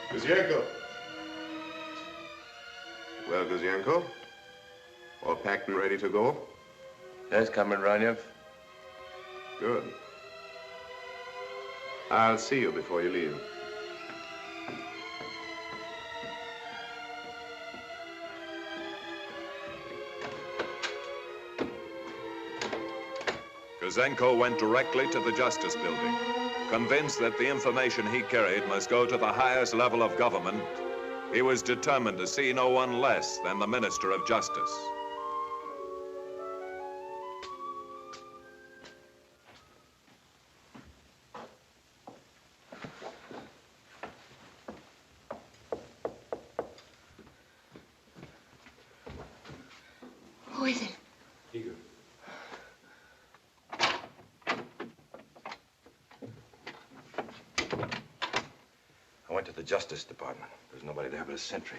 Kuzienko. Well, Kuzienko, all packed and ready to go?
Yes, Comrade Ranyev.
Good. I'll see you before you leave.
Kuzenko went directly to the Justice Building. Convinced that the information he carried must go to the highest level of government, he was determined to see no one less than the Minister of Justice.
Who is it?
Eager. I went to the Justice Department. There's nobody there but a sentry.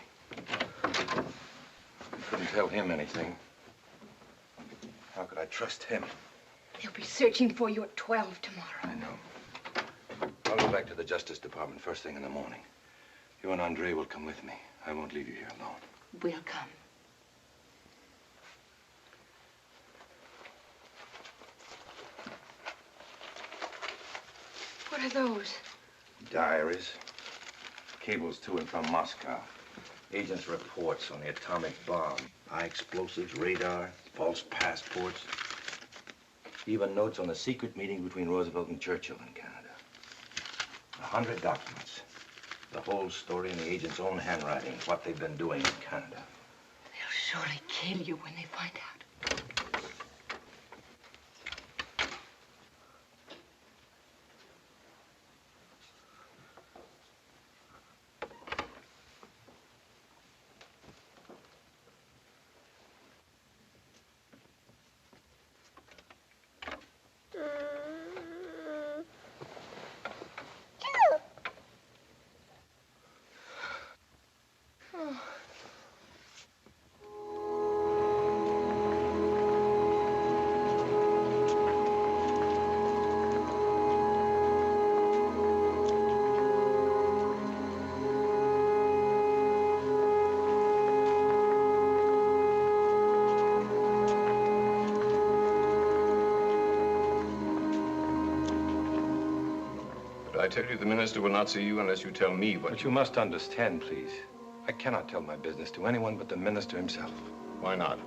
I couldn't tell him anything. How could I trust him?
They'll be searching for you at 12 tomorrow.
I know. I'll go back to the Justice Department first thing in the morning. You and Andre will come with me. I won't leave you here alone.
We'll come. What are those?
Diaries. Cables to and from Moscow. Agents' reports on the atomic bomb. High explosives, radar, false passports. Even notes on a secret meeting between Roosevelt and Churchill in Canada. 100 documents. The whole story in the agents' own handwriting, what they've been doing in Canada.
They'll surely kill you when they find out.
I tell you, the minister will not see you unless you tell me what.
But you must understand, please. I cannot tell my business to anyone but the minister himself.
Why not?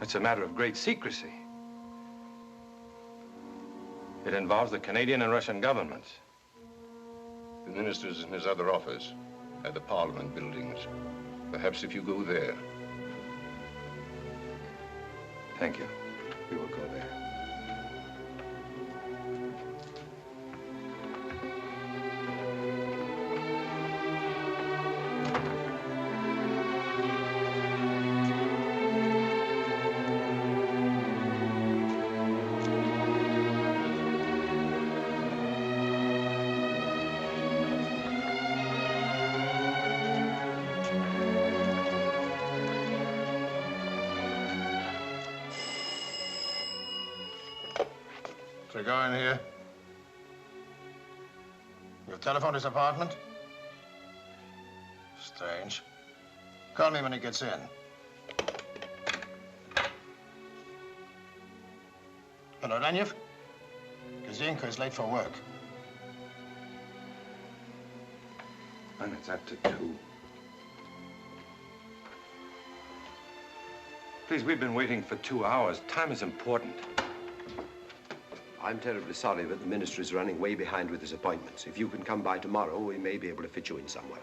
It's a matter of great secrecy. It involves the Canadian and Russian governments.
The minister's in his other office at the Parliament buildings. Perhaps if you go there.
Thank you. We will go there.
To go in here. You'll telephone his apartment? Strange. Call me when he gets in. Hello, Ranyev? Kuzienko is late for work.
And it's after 2. Please, we've been waiting for 2 hours. Time is important.
I'm terribly sorry, but the minister is running way behind with his appointments. If you can come by tomorrow, we may be able to fit you in somewhere.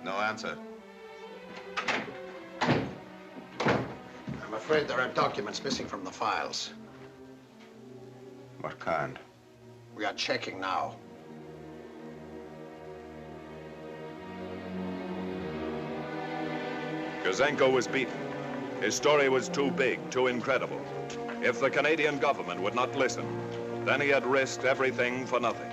No answer.
I'm afraid there are documents missing from the files.
What kind?
We are checking now.
Kuzenko was beaten. His story was too big, too incredible. If the Canadian government would not listen, then he had risked everything for nothing.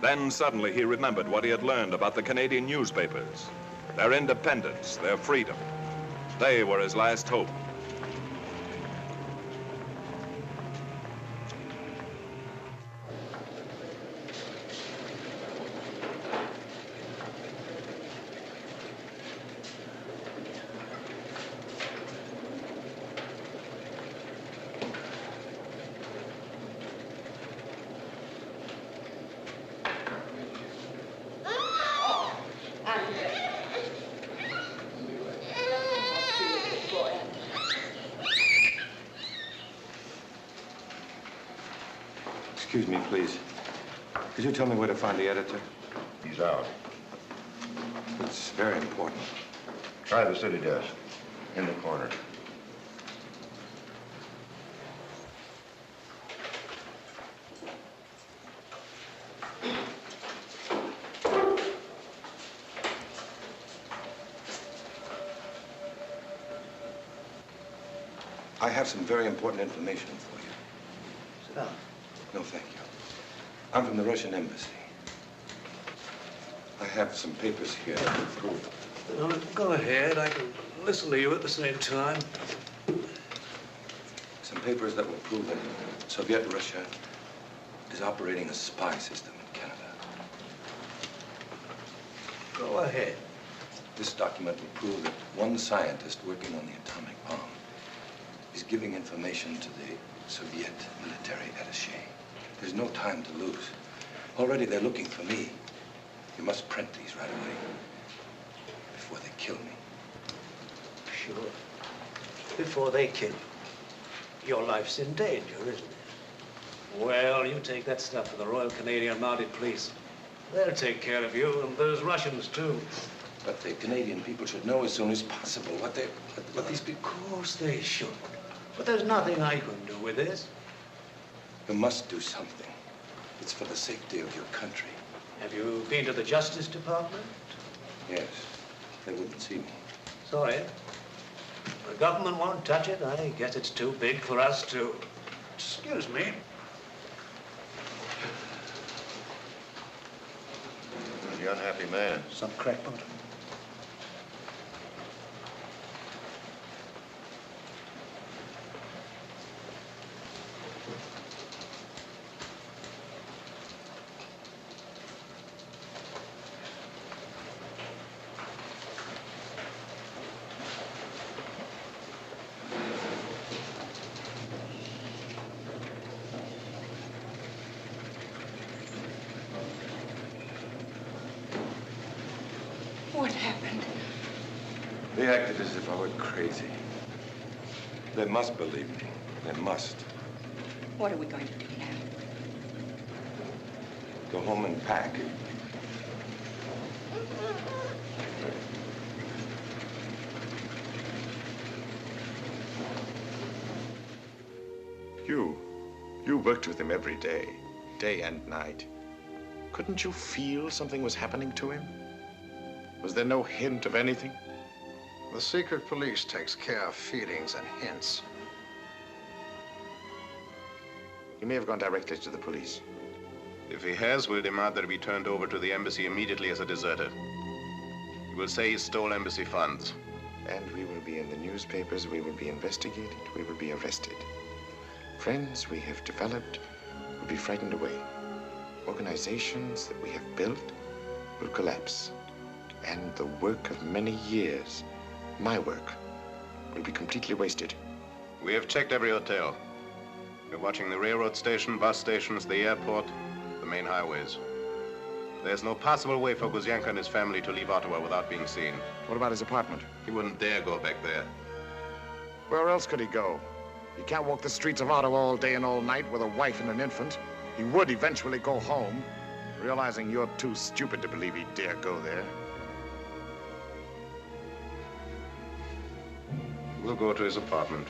Then suddenly he remembered what he had learned about the Canadian newspapers, their independence, their freedom. They were his last hope.
Excuse me, please. Could you tell me where to find the editor?
He's out.
It's very important.
Try the city desk. In the corner.
I have some very important information for you.
Sit down.
No, thank you. I'm from the Russian embassy. I have some papers here that will prove.
Well, go ahead. I can listen to you at the same time.
Some papers that will prove that Soviet Russia is operating a spy system in Canada.
Go ahead.
This document will prove that one scientist working on the atomic bomb is giving information to the Soviet military attaché. There's no time to lose. Already they're looking for me. You must print these right away before they kill me.
Sure. Before they kill you. Your life's in danger, isn't it? Well, you take that stuff to the Royal Canadian Mounted Police. They'll take care of you, and those Russians, too.
But the Canadian people should know as soon as possible what these people...
Of course they should. But there's nothing I can do with this.
You must do something. It's for the safety of your country.
Have you been to the Justice Department?
Yes. They wouldn't see me.
Sorry. The government won't touch it. I guess it's too big for us to... Excuse me.
The unhappy man.
Some crackpot.
What happened?
They acted as if I were crazy. They must believe me. They must.
What are we going to do now?
Go home and pack.
You worked with him every day, day and night. Couldn't you feel something was happening to him? Was there no hint of anything?
The secret police takes care of feelings and hints.
He may have gone directly to the police.
If he has, we'll demand that he be turned over to the embassy immediately as a deserter. He will say he stole embassy funds.
And we will be in the newspapers, we will be investigated, we will be arrested. Friends we have developed will be frightened away. Organizations that we have built will collapse. And the work of many years, my work, will be completely wasted.
We have checked every hotel. We're watching the railroad station, bus stations, the airport, the main highways. There's no possible way for Guzienko and his family to leave Ottawa without being seen.
What about his apartment?
He wouldn't dare go back there.
Where else could he go? He can't walk the streets of Ottawa all day and all night with a wife and an infant. He would eventually go home, realizing you're too stupid to believe he'd dare go there.
We'll go to his apartment.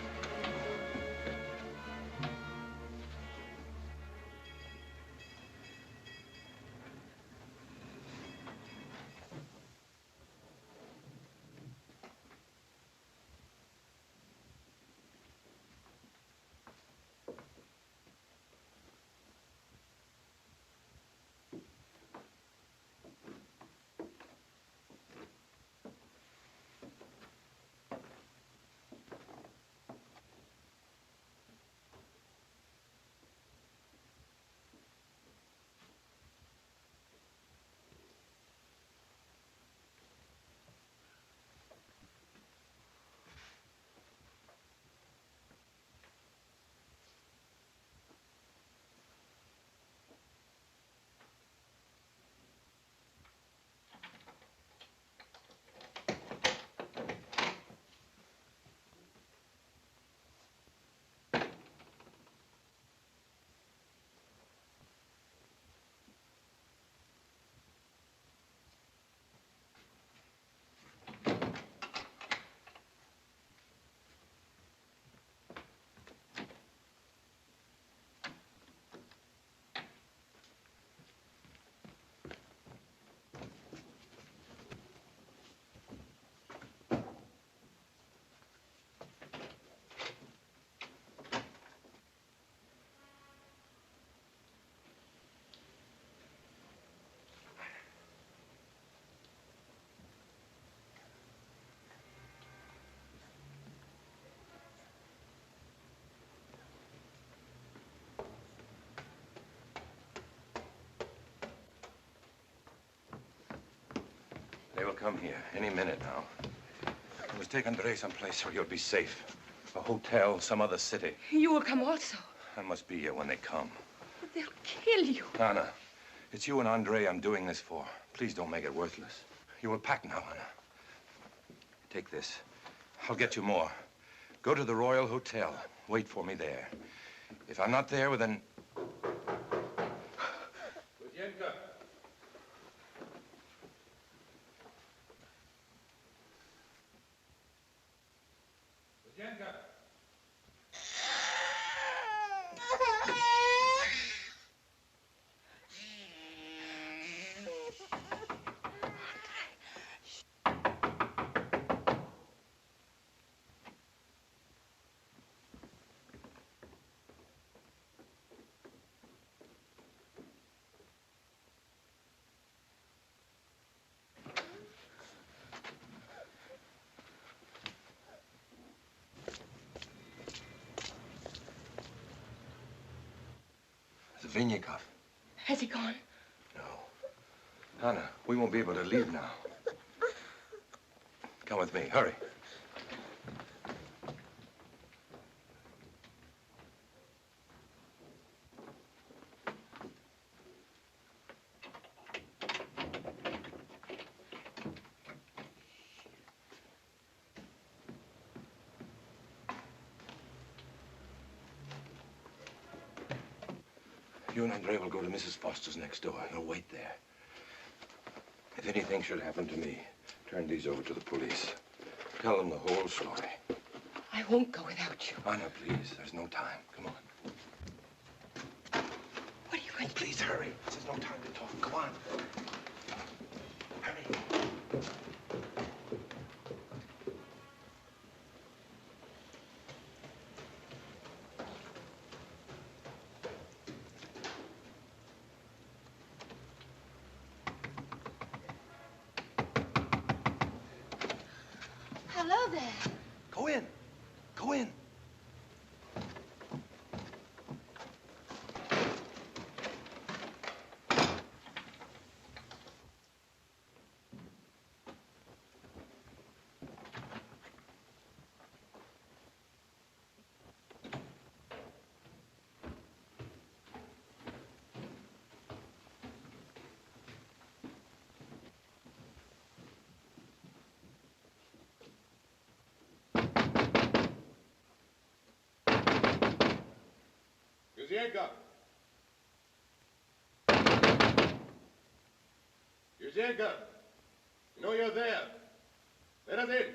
They'll come here any minute now. Let's take Andre someplace where you'll be safe. A hotel, some other city.
You will come also.
I must be here when they come.
But they'll kill you.
Anna, it's you and Andre I'm doing this for. Please don't make it worthless. You will pack now, Anna. Take this. I'll get you more. Go to the Royal Hotel. Wait for me there. If I'm not there within... Kuzienka. Kuzienka. Vinyakov.
Has he gone?
No. Anna, we won't be able to leave now. Come with me. Hurry. You and Andre will go to Mrs. Foster's next door. You'll wait there. If anything should happen to me, turn these over to the police. Tell them the whole story.
I won't go without you.
Anna, please. There's no time. Come on.
What are you going to do?
Please hurry. There's no time to talk. Come on. Hurry.
Hello there.
Go in. Go in.
Kuzienka! Kuzienka! You know you're there. Let us in.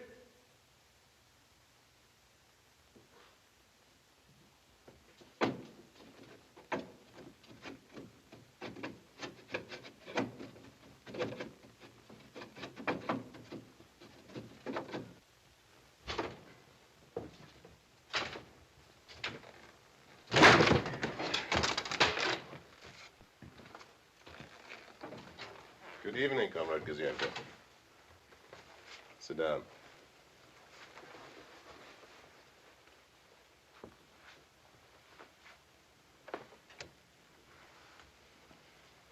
Good evening, Comrade Kuzienka. Sit down.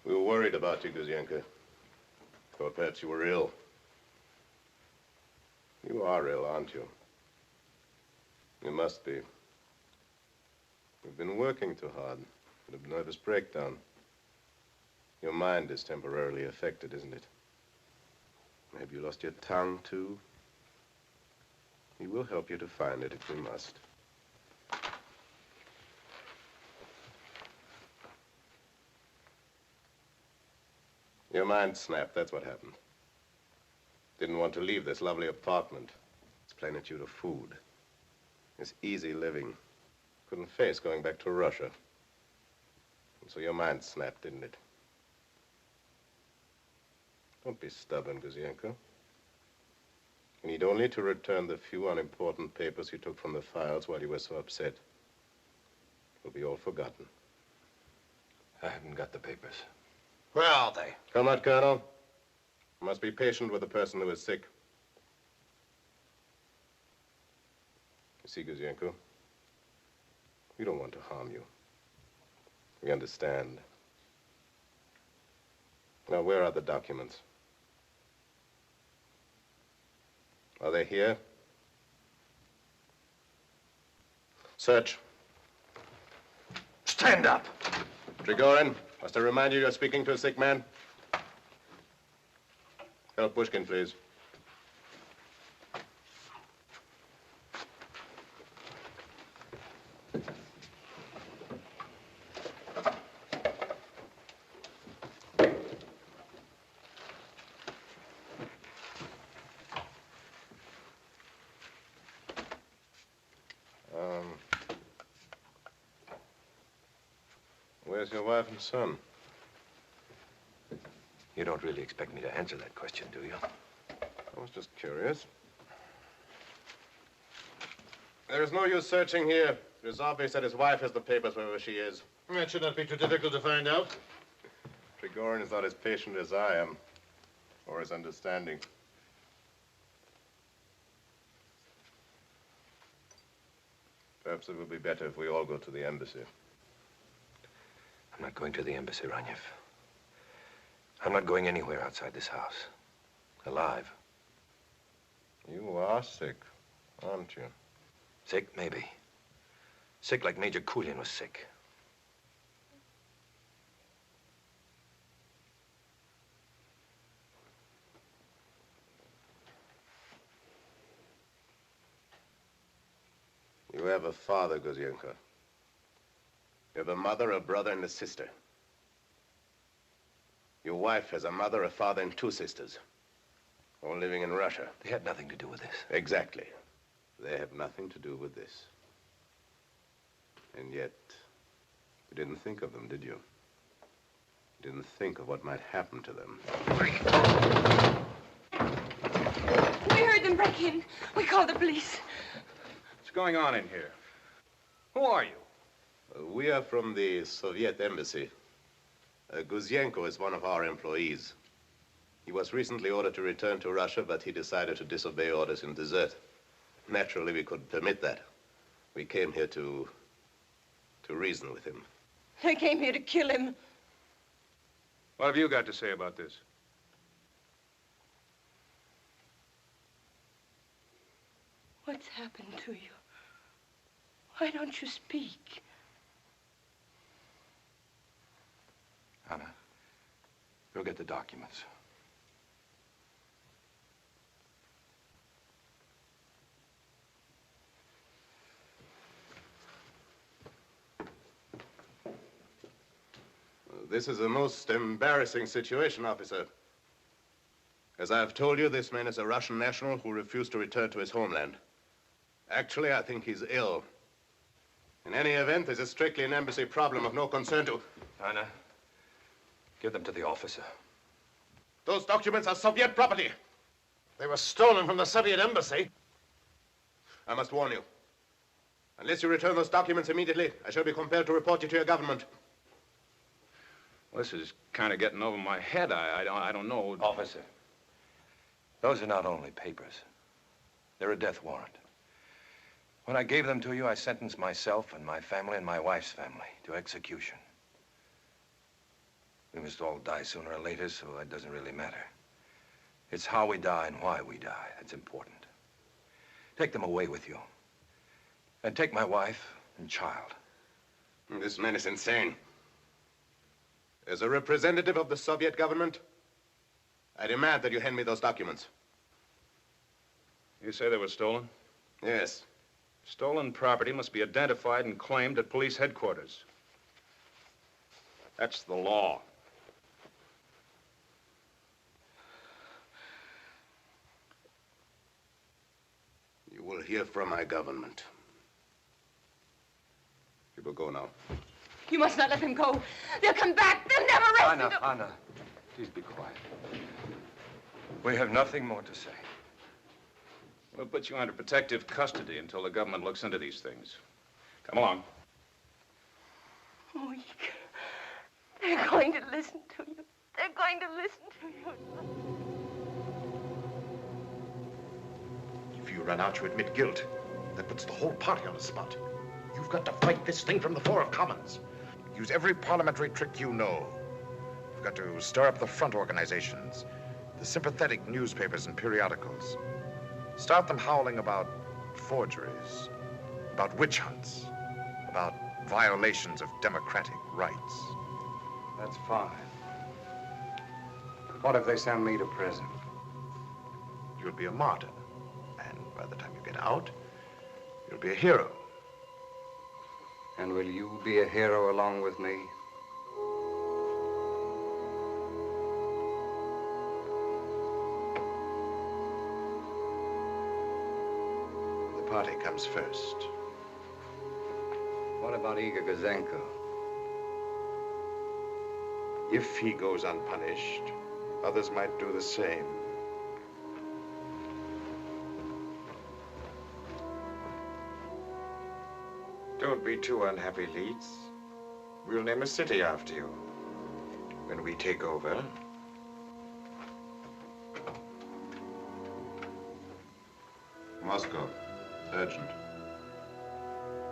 We were worried about you, Kuzienka. Thought perhaps you were ill. You are ill, aren't you? You must be. You've been working too hard. Bit of nervous breakdown. Your mind is temporarily affected, isn't it? Have you lost your tongue, too? We will help you to find it if we must. Your mind snapped, that's what happened. Didn't want to leave this lovely apartment. It's plain at you to food. This easy living. Couldn't face going back to Russia. And so your mind snapped, didn't it? Don't be stubborn, Kuzienka. You need only to return the few unimportant papers you took from the files while you were so upset. It'll be all forgotten.
I haven't got the papers.
Where are they? Comrade Colonel, you must be patient with a person who is sick. You see, Kuzienko, we don't want to harm you. We understand. Now, where are the documents? Are they here? Search.
Stand up.
Trigorin, must I remind you you're speaking to a sick man? Help Pushkin, please. Where's your wife and son?
You don't really expect me to answer that question, do you?
I was just curious. There is no use searching here. It is obvious that his wife has the papers wherever she is.
That should not be too difficult to find out.
Trigorin is not as patient as I am, or as understanding. Perhaps it would be better if we all go to the embassy.
I'm not going to the embassy, Ranyev. I'm not going anywhere outside this house. Alive.
You are sick, aren't you?
Sick, maybe. Sick like Major Kulin was sick.
You have a father, Guzyenko. You have a mother, a brother, and a sister. Your wife has a mother, a father, and two sisters. All living in Russia.
They had nothing to do with this.
Exactly. They have nothing to do with this. And yet, you didn't think of them, did you? You didn't think of what might happen to them.
We heard them break in. We called the police.
What's going on in here? Who are you?
We are from the Soviet embassy. Guzyenko is one of our employees. He was recently ordered to return to Russia, but he decided to disobey orders and desert. Naturally, we couldn't permit that. We came here to reason with him.
They came here to kill him.
What have you got to say about this?
What's happened to you? Why don't you speak?
Anna, go get the documents.
This is a most embarrassing situation, officer. As I have told you, this man is a Russian national who refused to return to his homeland. Actually, I think he's ill. In any event, this is strictly an embassy problem of no concern to...
Anna, give them to the officer.
Those documents are Soviet property. They were stolen from the Soviet embassy.
I must warn you. Unless you return those documents immediately, I shall be compelled to report you to your government.
Well, this is kind of getting over my head. I don't know.
Officer, those are not only papers. They're a death warrant. When I gave them to you, I sentenced myself and my family and my wife's family to execution. We must all die sooner or later, so that doesn't really matter. It's how we die and why we die that's important. Take them away with you. And take my wife and child.
This man is insane. As a representative of the Soviet government, I demand that you hand me those documents.
You say they were stolen?
Yes.
Stolen property must be identified and claimed at police headquarters. That's the law.
You will hear from my government. You will go now.
You must not let them go. They'll come back. They'll never rest.
Anna, please be quiet. We have nothing more to say.
We'll put you under protective custody until the government looks into these things. Come along.
Oh, they're going to listen to you. They're going to listen to you.
If you run out, you admit guilt. That puts the whole party on the spot. You've got to fight this thing from the floor of Commons. Use every parliamentary trick you know. You've got to stir up the front organizations, the sympathetic newspapers and periodicals. Start them howling about forgeries, about witch hunts, about violations of democratic rights.
That's fine. But what if they send me to prison?
You'll be a martyr. And by the time you get out, you'll be a hero.
And will you be a hero along with me?
The party comes first.
What about Igor Gouzenko?
If he goes unpunished, others might do the same. Don't be too unhappy, Leeds. We'll name a city after you when we take over.
Moscow. Urgent.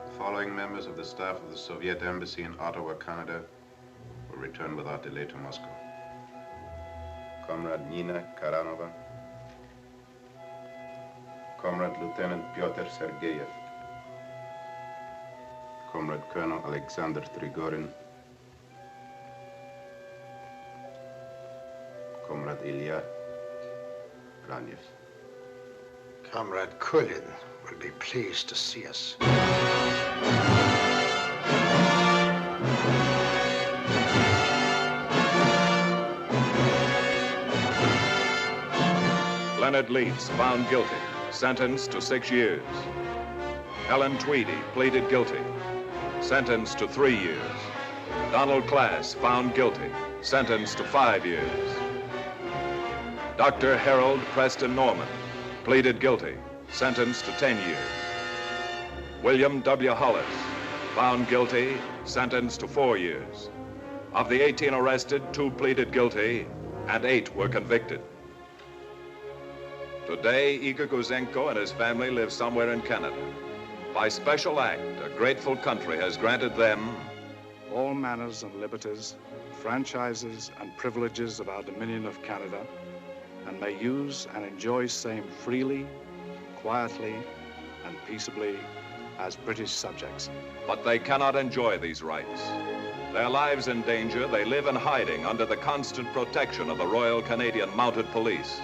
The following members of the staff of the Soviet Embassy in Ottawa, Canada, will return without delay to Moscow. Comrade Nina Karanova. Comrade Lieutenant Pyotr Sergeyev. Comrade Colonel Alexander Trigorin. Comrade Ilya Ranyev.
Comrade Kulin will be pleased to see us.
Leonard Leeds, found guilty, sentenced to 6 years. Helen Tweedy, pleaded guilty, sentenced to 3 years. Donald Class, found guilty, sentenced to 5 years. Dr. Harold Preston Norman, pleaded guilty, sentenced to 10 years. William W. Hollis, found guilty, sentenced to 4 years. Of the 18 arrested, 2 pleaded guilty, and 8 were convicted. Today, Igor Gouzenko and his family live somewhere in Canada. By special act, a grateful country has granted them
all manners and liberties, franchises and privileges of our Dominion of Canada, and may use and enjoy same freely, quietly, and peaceably as British subjects.
But they cannot enjoy these rights. Their lives in danger, they live in hiding under the constant protection of the Royal Canadian Mounted Police.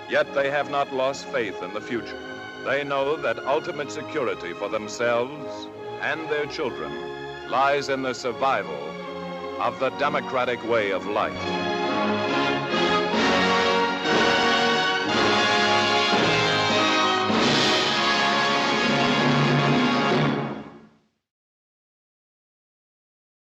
Yet they have not lost faith in the future. They know that ultimate security for themselves and their children lies in the survival of the democratic way of life.